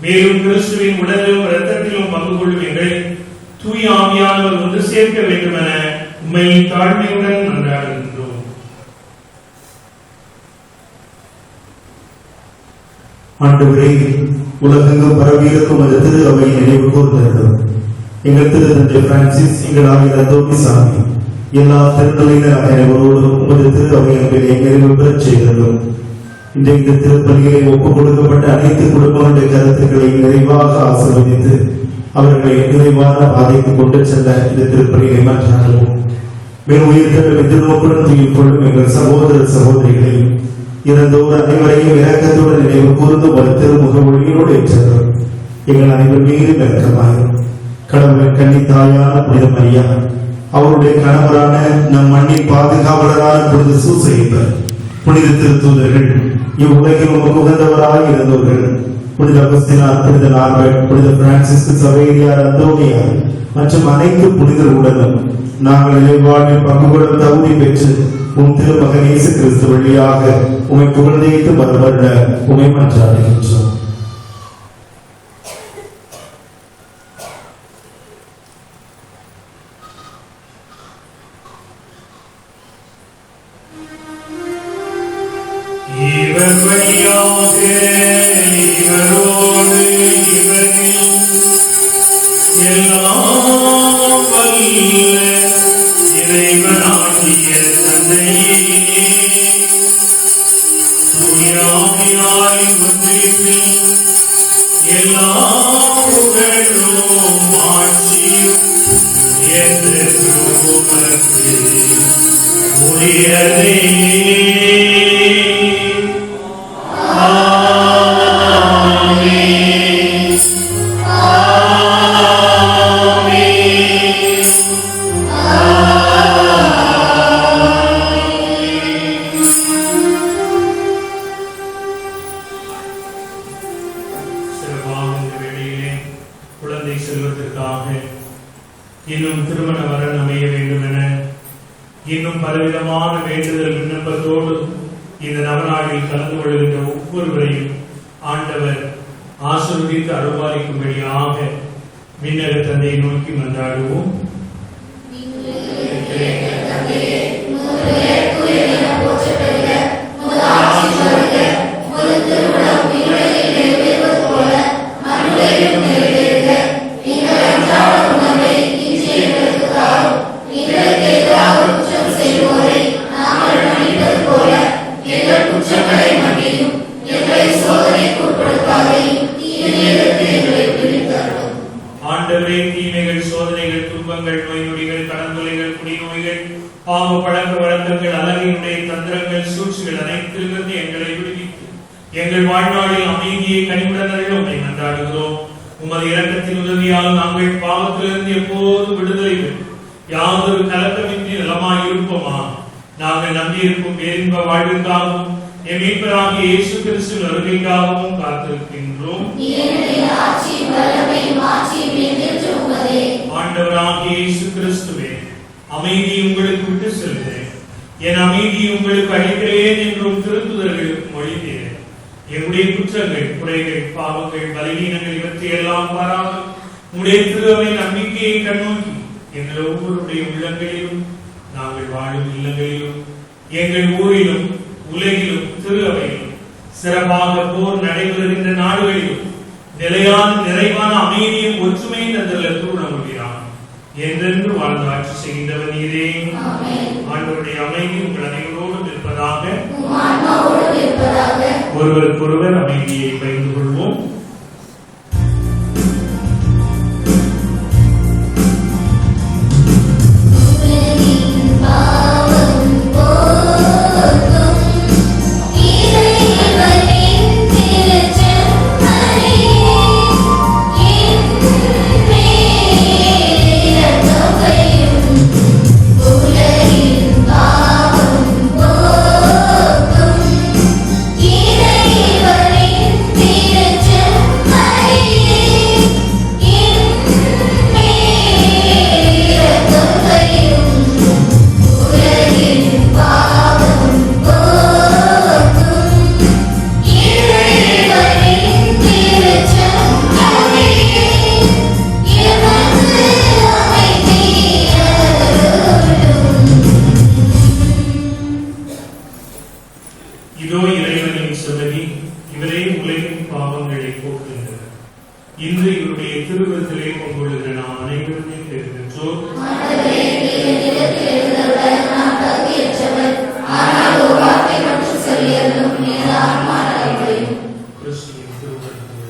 மேலும் கிறிஸ்துவின் உடலிலும் இரத்தத்திலும் பங்கு கொள்ளும் எங்களை தூய ஆவியானவர் ஒன்று சேர்க்க வேண்டும் என உம்மை தாழ்மையுடன் மன்றாடுகின்றோம். ஆண்டவரே, உலகெங்கும் பரவியிருக்கும் அது திரு அவை நினைவு கூர்ந்திருந்தோம். எங்கள் திரு தந்தை பிரான்சிஸ், எங்கள் ஆகிய தோமிசாமி, எல்லா திருநிலையினர் அனைவரோடும் உமது திரு அவை அன்பில் நிறைவு பெறச் செய்திருந்தோம். இன்றைக்கு திருப்பலிகளை ஒப்புக் கொடுக்கப்பட்ட அனைத்து குடும்பங்களுடைய கருத்துக்களை நிறைவாக ஆசீர்வதித்து அவர்களை நிறைவான பாதைக்கு கொண்டு செல்ல இந்த திருப்பலியை மாற்றாகவும் மேலும் உயிர்த்தெழும் எதிர்நோக்குடன் தூக்கிக் கொள்ளும் எங்கள் சகோதர சகோதரிகளையும் இறந்தோர் அனைவரையும் இரக்கத்துடன் நினைவு கூர்ந்து ஒரு திருமுக ஒளியோடு ஏற்றவர் எங்கள் அனைவர் மீது இறக்கமாயும் கடவுளின் கன்னித்தாயான புனித மரியா, அவருடைய கணவரான நம் மண்ணின் பாதுகாவலரான புனித சூசையப்பர், புனித திருத்தூதர்கள், இவ்வுலகில் உகந்தவராக இருந்தவர்கள், புனித அகஸ்தினார், புனித நார்பர்ட், புனித பிரான்சிஸ் சவேரியார், அந்தோனியார் மற்றும் அனைத்து புனிதர்களுடனும் நாங்கள் இறைவாழ்வில் பங்கு கொள்ளும் தகுதி பெற்று உம் திருமகன் இயேசு கிறிஸ்து வழியாக உம்மை புகழ்ந்தேத்து மறுவருட உம்மை மன்றாடுகின்றோம். இவர் வழியாக இவரோடு இவரில் எல்லாம் வல்ல இறைவனாகிய தந்தையே, தூயாவியாய் ஒன்றிப்பில் எல்லா புகழும் ஆட்சியும் என்றென்றும் உமக்கு உரியதே. குழந்தை செல்வதற்காக இன்னும் திருமண வரன் அமைய வேண்டும் என இன்னும் பலவிதமான வேண்டுதல் விண்ணப்பத்தோடு இந்த நவநாளில் கலந்து கொள்கின்ற ஒவ்வொருவரையும் ஆண்டவர் ஆசீர்வதித்து அருள்பாலிக்கும்படியாக விண்ணக தந்தையை நோக்கி மன்றாடுவோம். ஆண்டவரே, தீமைகள், சோதனைகள், துன்பங்கள், நோய் நொடிகள், கடன்தொலைகள், குடிநோய்கள், பாவ பழக்க வழக்கங்கள், அழகினுடைய தந்திரங்கள், சூழ்ச்சிகள் அனைத்திலிருந்து எங்களை விடுவித்து எங்கள் வாழ்நாளில் அமைதியை கனிவுடன் உம்மை மன்றாடுகிறோம். உமது இரக்கத்தின் உதவியால் நாங்கள் பாவத்திலிருந்து எப்போது விடுதலை பெற்று யாதொரு கலக்கமின்றி நலமாய் இருப்போமா. நாங்கள் நம்பியிருக்கும் பேரின்ப வாழ்விற்காகவும் என் மீட்பராகிய இயேசு கிறிஸ்துவின் வருகைக்காகவும் காத்திருக்கின்றோம். ஆண்டவராகிய இயேசு கிறிஸ்துவே, அமைதி உங்களுக்கு விட்டு செல்கிறேன், என் அமைதியை உங்களுக்கு அளிக்கிறேன் என்றும் திருத்துதர்களுக்கு மொழிகிறேன். எங்களுடைய குற்றங்கள், குறைகள், பாவங்கள், பலவீனங்கள் இவற்றையெல்லாம் பாராமல் உடைய திருவை நம்பிக்கையை கண்ணோக்கி எங்கள் ஒவ்வொருடைய உள்ளங்களிலும், நாங்கள் வாழும் இல்லங்களிலும், எங்கள் ஊரிலும், உலகிலும், திரு அவையிலும், சிறப்பாக போர் நடைபெறுகின்ற நாடுகளிலும் நிலையான நிறைவான அமைதியும் ஒற்றுமையும் தந்தல தூணமுடியான் என்றென்று வாழ்ந்து ஆட்சி செய்கின்றவர் நீரே. ஆண்டவருடைய அமைதி உங்கள் அனைவரோடும் இருப்பதாக. ஒருவருக்கொருவர் அமைதியை பகிர்ந்து கொள்வோம். இதோ இறைவனின் சன்னதி, இவரே உலகின் பாவங்களை போக்குகின்றனர். இன்று இவருடைய திருவிருந்திலே கொண்டுள்ள நாம் அனைவருமே பெறுகின்றோம். கிறிஸ்துவின் திருவிருந்து.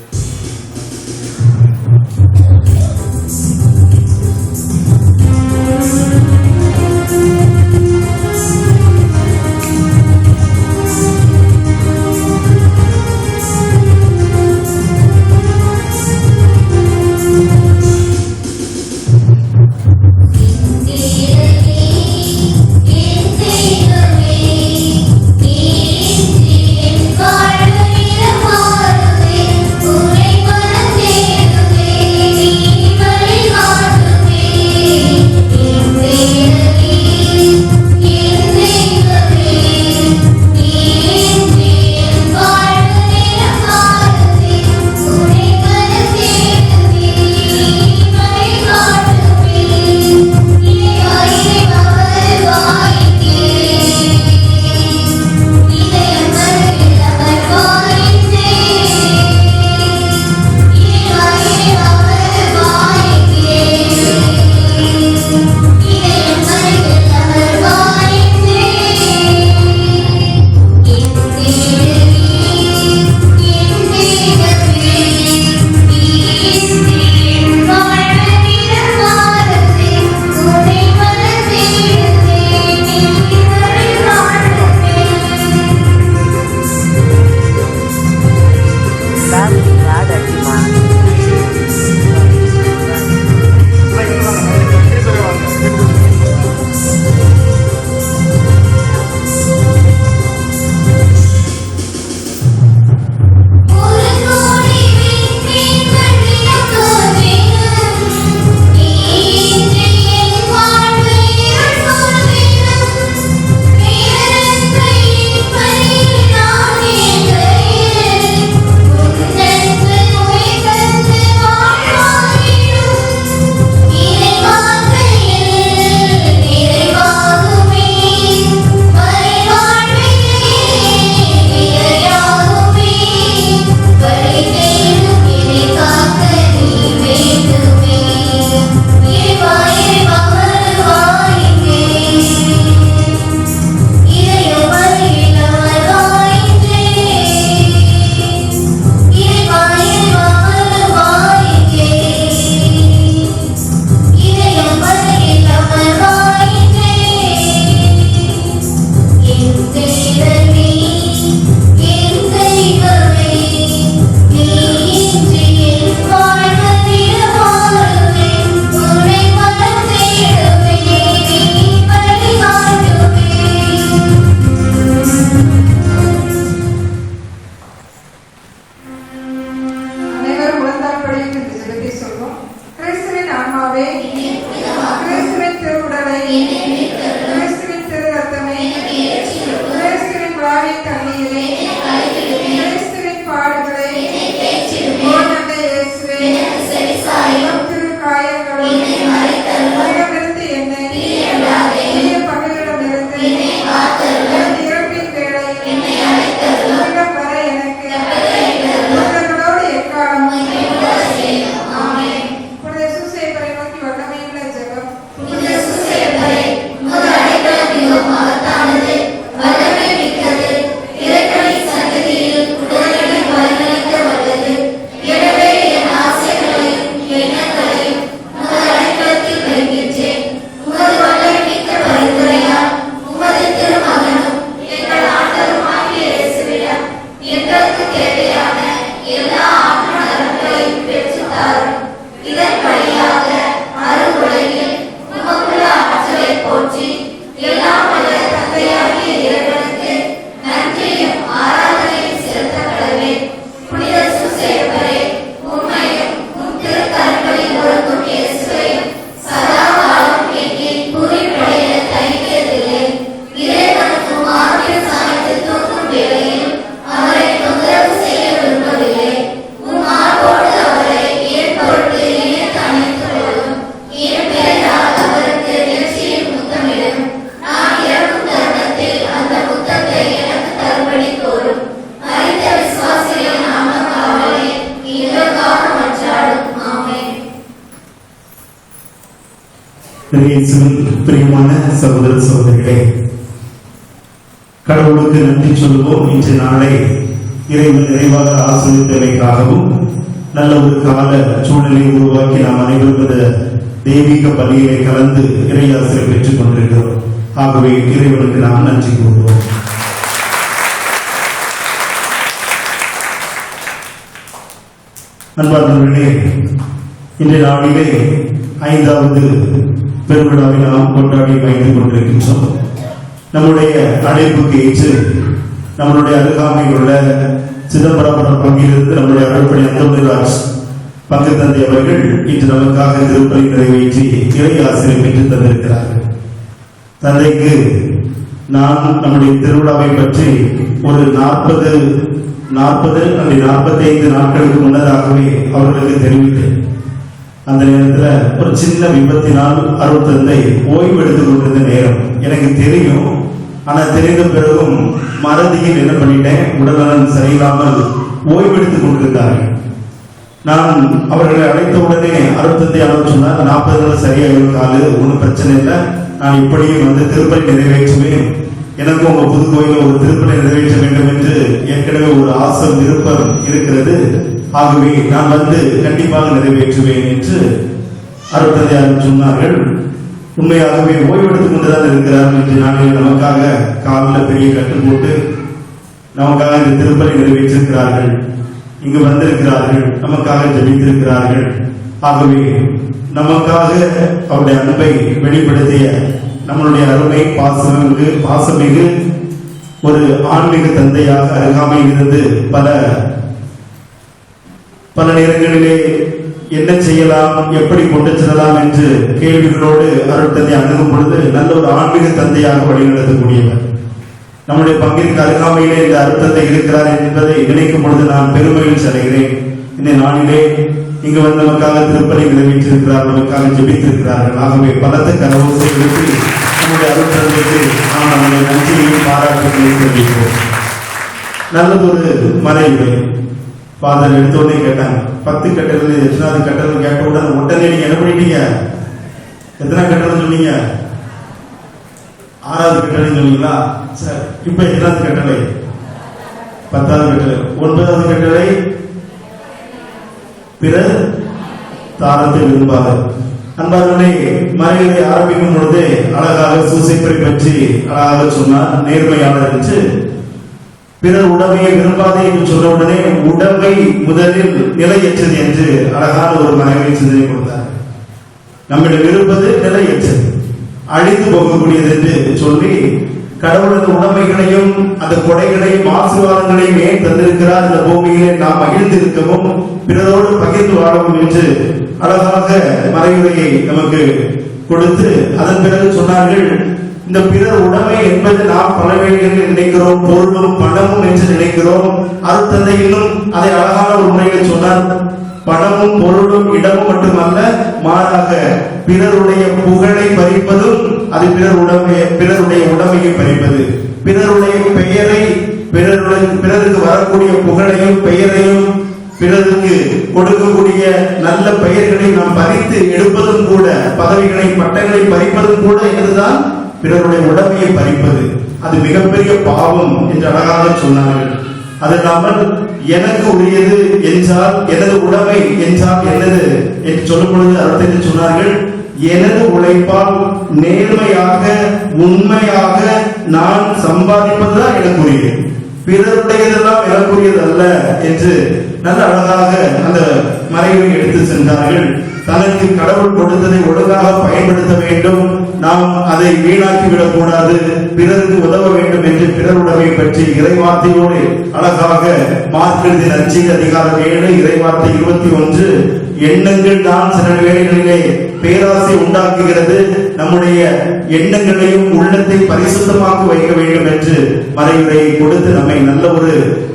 ஆத்மாவே, கிறிஸ்துவின் திருவுடலை, கிறிஸ்துவின் திரு ரத்தமே, கிறிஸ்துவின் வாழின் தண்ணீரை, கிறிஸ்துவின் பாடுகளை, ஓ நல்ல இயேசுவே, திரு காயங்களும் உலகமிருந்து என்னை தீய பகையிடமிருந்து என் இறப்பின் வேளையில் உலகம் வர எனக்கு உங்களோடு எக்காலமும் புனித சூசையப்பரை நோக்கி வல்லமையுள்ள ஜெபம். பிரியமான சகோதர சகோதரிகளே, கடவுளுக்கு நன்றி சொல்லுவோம். இன்று நாளை இறைவன் நிறைவாக ஆசிரியத்தமைக்காகவும் நல்ல ஒரு கால சூழ்நிலையை உருவாக்கி நாம் அனைவரும் இந்த தெய்வீக பலியிலே கலந்து இறையாசிரியை பெற்றுக் கொண்டிருக்கிறோம். ஆகவே இறைவனுக்கு நாம் நன்றி கூறுவோம். அன்பார்ந்தவர்களே, இன்றைய நாளிலே 5வது பெருவிழாவை நாம் கொண்டாடி வைத்துக் கொண்டிருக்கின்றோம். நம்முடைய அழைப்புக்கு ஏற்று நம்மளுடைய அருகாமையில் உள்ள சிதம்பரம் பங்கிலிருந்து நம்முடைய அருள்பணி அந்தோணிராஜ் பங்கு தந்தை அவர்கள் இன்று நமக்காக திருப்பலி நிறைவேற்றி இறை ஆசிரியை பெற்று தந்திருக்கிறார்கள். தந்தைக்கு நான் நம்முடைய திருவிழாவை பற்றி ஒரு 45 நாட்களுக்கு முன்னதாகவே அவர்களுக்கு தெரிவித்தேன். அந்த நேரத்தில் ஒரு சின்ன விபத்தினால் அருள் தந்தை ஓய்வு எடுத்துக் கொண்டிருந்த நேரம் எனக்கு தெரியும். ஆனால் தெரிந்த பிறகும் மறதியில் என்ன பண்ணிட்டேன், உடல்நலன் சரியில்லாமல் ஓய்வு எடுத்துக் கொண்டிருந்தார்கள். நான் அவர்களை அழைத்த உடனே அருள் தந்தை அவர் சொன்னார், 40 நாள் சரியாயிருக்காது, ஒன்றும் பிரச்சனை இல்லை, நான் இப்படியும் வந்து திருப்பலி நிறைவேற்றுவேன், எனக்கும் உங்க புதுக்கோயில ஒரு திருப்பலி நிறைவேற்ற வேண்டும் என்று ஏற்கனவே ஒரு ஆசை விருப்பம் இருக்கிறது, ஆகவே நான் வந்து கண்டிப்பாக நிறைவேற்றுவேன் என்று அருள் தந்தையார் சொன்னார்கள். உண்மையாகவே ஓய்வெடுத்துக் கொண்டுதான் இருக்கிறார்கள். இன்று நாளில் நமக்காக காலில் பெரிய கட்டு போட்டு நமக்காக இந்த திருப்பலி நிறைவேற்றிருக்கிறார்கள், இங்கு வந்திருக்கிறார்கள், நமக்காக ஜெபித்திருக்கிறார்கள். ஆகவே நமக்காக அவருடைய அன்பை வெளிப்படுத்திய நம்மளுடைய அருமை பாசமிகு ஒரு ஆன்மீக தந்தையாக அருகாமையில் இருந்து பல நேரங்களிலே என்ன செய்யலாம், எப்படி கொண்டு செல்லலாம் என்று கேள்விகளோடு அருள் தந்தை அணுகும் பொழுது நல்ல ஒரு ஆன்மீக தந்தையாக வழிநடத்தக்கூடியவர். நம்முடைய பங்கிற்கு அருகாமையிலே இந்த அருள் தந்தை இருக்கிறார் என்பதை நினைக்கும் பொழுது நான் பெருமையில் செல்கிறேன். இந்த நாளிலே இங்கு வந்து நமக்காக திருப்பலி நிறைவேற்றிருக்கிறார், நமக்காக ஜெபித்திருக்கிறார்கள். ஆகவே பலத்த கரவோசை எழுப்பி நம்முடைய அருள் தந்தைக்கு நாம் நம்முடைய நன்றியையும் பாராட்டுகளையும் தெரிவிப்போம். நல்லதொரு மறைவுரை ஃபாதர் எடுத்தோடனே கேட்டாங்க, 10 கட்டளை எத்தனாவது கட்டளை கேட்டவுடன் உடனே நீங்க என்ன பண்ணிட்டீங்க, எத்தனை கட்டளை சொன்னீங்க, 6வது கட்டளை சொன்னீங்களா? சார் இப்ப எத்தனாவது கட்டளை? 10வது கட்டளை. 9வது கட்டளை பிற தாரத்தை விரும்பாத. அன்பார்களே, மறைகளை ஆரம்பிக்கும் பொழுது அழகாக சூசைப்பரை பற்றி அழகாக சொன்னார், நேர்மையாளர் என்று. பிறர் உடமையை விரும்பாதே என்று சொன்ன உடனே உடமை முதலில் நிலையற்றது என்று அழகான ஒரு மறைவை சிந்தனை கொடுத்தார். நம்மிடம் இருப்பது நிலையற்றது, அழிந்து போகக்கூடியது என்று சொல்லி கடவுளது உடமைகளையும் அந்த கொடைகளையும் ஆசீர்வாதங்களையும் ஏன் தந்திருக்கிறார், இந்த பூமியிலே நாம் மகிழ்ந்திருக்கவும் பிறரோடு பகிர்ந்து வாழவும் என்று அழகாக மறைவுரையை நமக்கு கொடுத்து அதன் பிறகு சொன்னார்கள், இந்த பிறர் உடைமை என்பது நாம் பல வேளைகளில் நினைக்கிறோம், பொருளும் பணமும் என்று நினைக்கிறோம். அருட்தந்தை இன்னும் அதை அழகான ஒரு முறையில் சொன்னார். பணமும் பொருளும் இடமும் மட்டுமல்ல, மாறாக பிறருடைய புகழை பறிப்பதும் அது பிறருடைய உடைமையை பறிப்பது. பிறருடைய பெயரை, பிறருக்கு வரக்கூடிய புகழையும் பெயரையும் பிறருக்கு கொடுக்கக்கூடிய நல்ல பெயர்களை நாம் பறித்து எடுப்பதும் கூட, பதவிகளை பட்டங்களை பறிப்பதும் கூட இதுதான் பிறருடைய உடைமையை பறிப்பது. அது மிகப்பெரிய பாவம் என்று அழகாக சொன்னார்கள். அது இல்லாமல் எனக்கு உரியது என்றால், எனது உடைமை என்றால் என்னது என்று சொல்லும் பொழுது அர்த்தத்தை சொன்னார்கள், எனது உழைப்பால் நேர்மையாக உண்மையாக நான் சம்பாதிப்பதுதான் எனக்குரியது, பிறருடையதெல்லாம் எனக்குரியது அல்ல என்று நல்ல அழகாக அந்த மறைவை எடுத்து சென்றார்கள். தனக்கு கடவுள் கொடுத்ததை ஒழுங்காக பயன்படுத்த வேண்டும், நாம் அதை வீணாக்கிவிடக் கூடாது, பிறருக்கு உதவ வேண்டும் என்று பிறருடைமை பற்றி இறைவார்த்தையோடு அழகாக மார்க் எழுதிய நற்செய்தி அதிகாரம் 7 இறைவார்த்தை 21, எண்ணங்கள் தான் சில வேளைகளிலே பேராசை உண்டாக்குகிறது, நம்முடைய எண்ணங்களையும் உள்ளத்தை பரிசுத்தமாக்க வைக்க வேண்டும் என்று மறைவுரையை கொடுத்து நம்மை நல்ல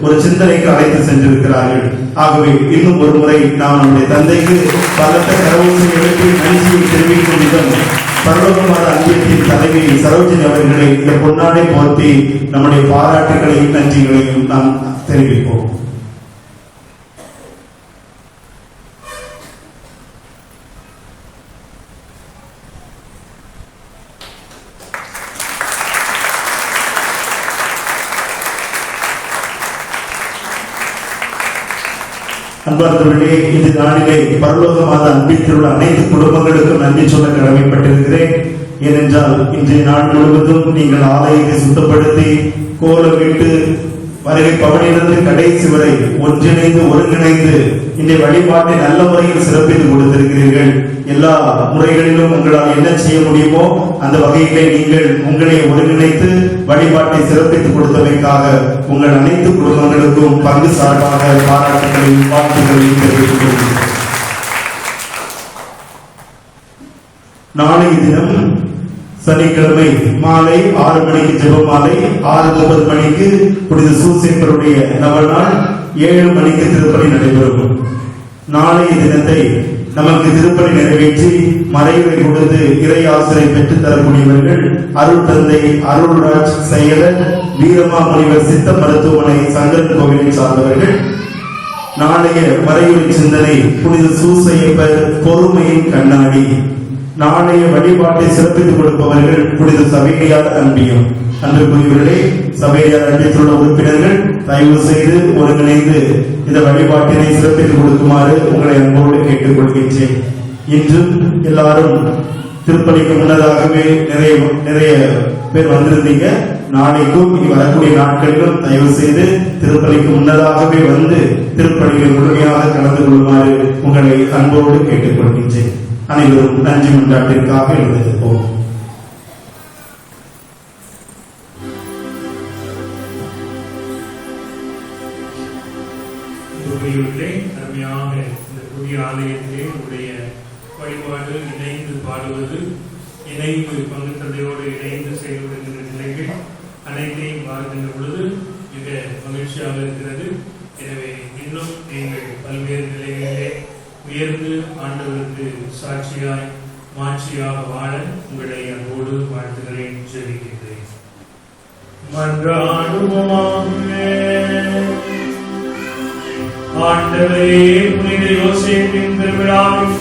ஒரு சிந்தனைக்கு அழைத்து சென்றிருக்கிறார்கள். ஆகவே இன்னும் ஒரு முறை நாம் நம்முடைய தந்தைக்கு பலத்த கரவூசை எழுப்பி நன்றியை தெரிவிக்கும் விதம் பரலோகமான அன்பியத்தின் தலைவி சரோஜினி அவர்களை இந்த பொன்னாடை போர்த்தி நம்முடைய பாராட்டுகளையும் நன்றிகளையும் நாம் தெரிவிப்போம். அன்பார்ந்தவர்களே, இந்த நாளிலே பரலோக மாத அன்பில் திருவிழா அனைத்து குடும்பங்களுக்கும் நன்றி சொல்ல கடமைப்பட்டிருக்கிறேன். ஏனென்றால் இன்றைய நாள் முழுவதும் நீங்கள் ஆலயத்தை சுத்தப்படுத்தி கோலமிட்டு வருகை பவனிலிருந்து கடைசி வரை ஒன்றிணைந்து ஒருங்கிணைந்து இந்த வழிபாட்டை நல்ல முறையில் சிறப்பித்து கொடுத்திருக்கிறீர்கள். எல்லா முறைகளிலும் உங்களால் என்ன செய்ய முடியுமோ அந்த வகையிலே நீங்கள் உங்களை ஒருங்கிணைத்து வழிபாட்டை சிறப்பித்துக் கொடுத்தமைக்காக உங்கள் அனைத்து குடும்பங்களுக்கும் பங்கு சார்பாக பாராட்டுகளையும் வாழ்த்துக்களையும் தெரிவித்துக் கொள்கிறேன். நாளைய தினம் சனிக்கிழமை மாலை 6 மணிக்கு ஜெபமாலை, 6:30 மணிக்கு புனித சூசேப்பருடைய நவநாள், 7 மணிக்கு திருப்பலி நடைபெறும். நாளைய தினத்தை நமக்கு திருப்பலி நிறைவேற்றி மறைவை கொடுத்து இறை ஆசிரை பெற்றுத் தரக்கூடியவர்கள் அருட்தந்தை அருள்ராஜ் செயலர், வீரமா முனிவர் சித்த மருத்துவமனை சங்கரன் கோவிலை சார்ந்தவர்கள். நாளைய மறைவுரை சிந்தனை புனித சூசையப்பர் பொறுமையின் கண்ணாடி. நாளைய வழிபாட்டை சிறப்பித்துக் கொடுப்பவர்கள் புனித சபையார் அன்பியம். அன்புக்குரியவர்களே, சபையார் அன்பியத்துள்ள உறுப்பினர்கள் தயவு செய்து ஒருங்கிணைந்து இந்த வழிபாட்டினை சிறப்பித்துக் கொடுக்குமாறு உங்களை அன்போடு கேட்டுக் கொள்கின்றேன். இன்றும் எல்லாரும் திருப்பலிக்கு முன்னதாகவே நிறைய பேர் வந்திருந்தீங்க. நாளைக்கும் இனி வரக்கூடிய நாட்களிலும் தயவு செய்து திருப்பலிக்கு முன்னதாகவே வந்து திருப்பலியில் முழுமையாக கலந்து கொள்ளுமாறு உங்களை அன்போடு கேட்டுக் கொள்கின்றேன். அனைவரும் நன்றி மன்றாட்டிற்காக எழுந்திருப்போம். அருமையாக இந்த புதிய ஆலயத்திலே உடைய வழிபாடு இணைந்து பாடுவது, இணைந்து பங்கு தந்தையோடு இணைந்து செயல்படுகின்ற நிலைகள் அனைத்தையும் பார்க்கின்ற பொழுது மிக மகிழ்ச்சியாக இருக்கிறது. எனவே இன்னும் நீங்கள் பல்வேறு நிலைகளிலே உயர்ந்து ஆண்டவருக்கு சாட்சியாய் மாட்சியாக வாழ உங்களை அன்போடு வாழ்த்துகிறேன், ஜெபிக்கின்றேன். ஆண்டவரே, புனித யோசேப்பின் திருவிழாவில்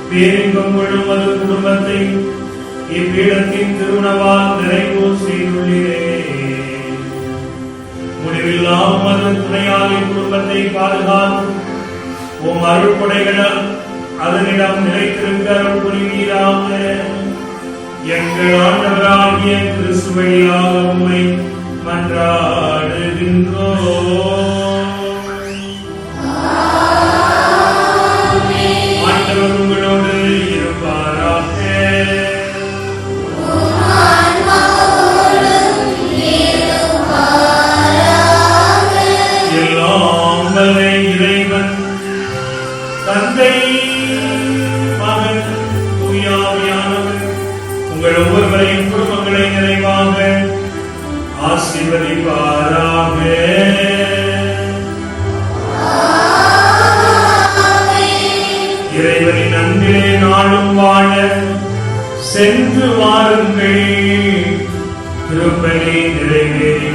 பேரின்பம் கொள்ளும் அது குடும்பத்தை இப்பீடத்தின் திருவுணவால் நிறைவு செய்துள்ளீரே. முடிவில்லாமல் அதன் துணையால் இக்குடும்பத்தை பாதுகாத்து உம் அருள்கொடைகள் அதனிடம் நிலைத்திருக்க அருள் புரிவீராக. எங்கள் ஆண்டவராகிய கிறிஸ்து வழியாக உம்மை மன்றாடுகின்றோம். ஆண்டவர் உங்களோடு இருப்பாராக. எல்லாம் வல்ல இறைவன் தந்தை உங்கள் ஒவ்வொருவரையும் குடும்பங்களை நிறைவாக ஆசீர்வதிப்பாராக. இறைவனின் அன்பிலே நாளும் வாழ சென்று வாருங்கள். திருப்பலி நிறைவேறி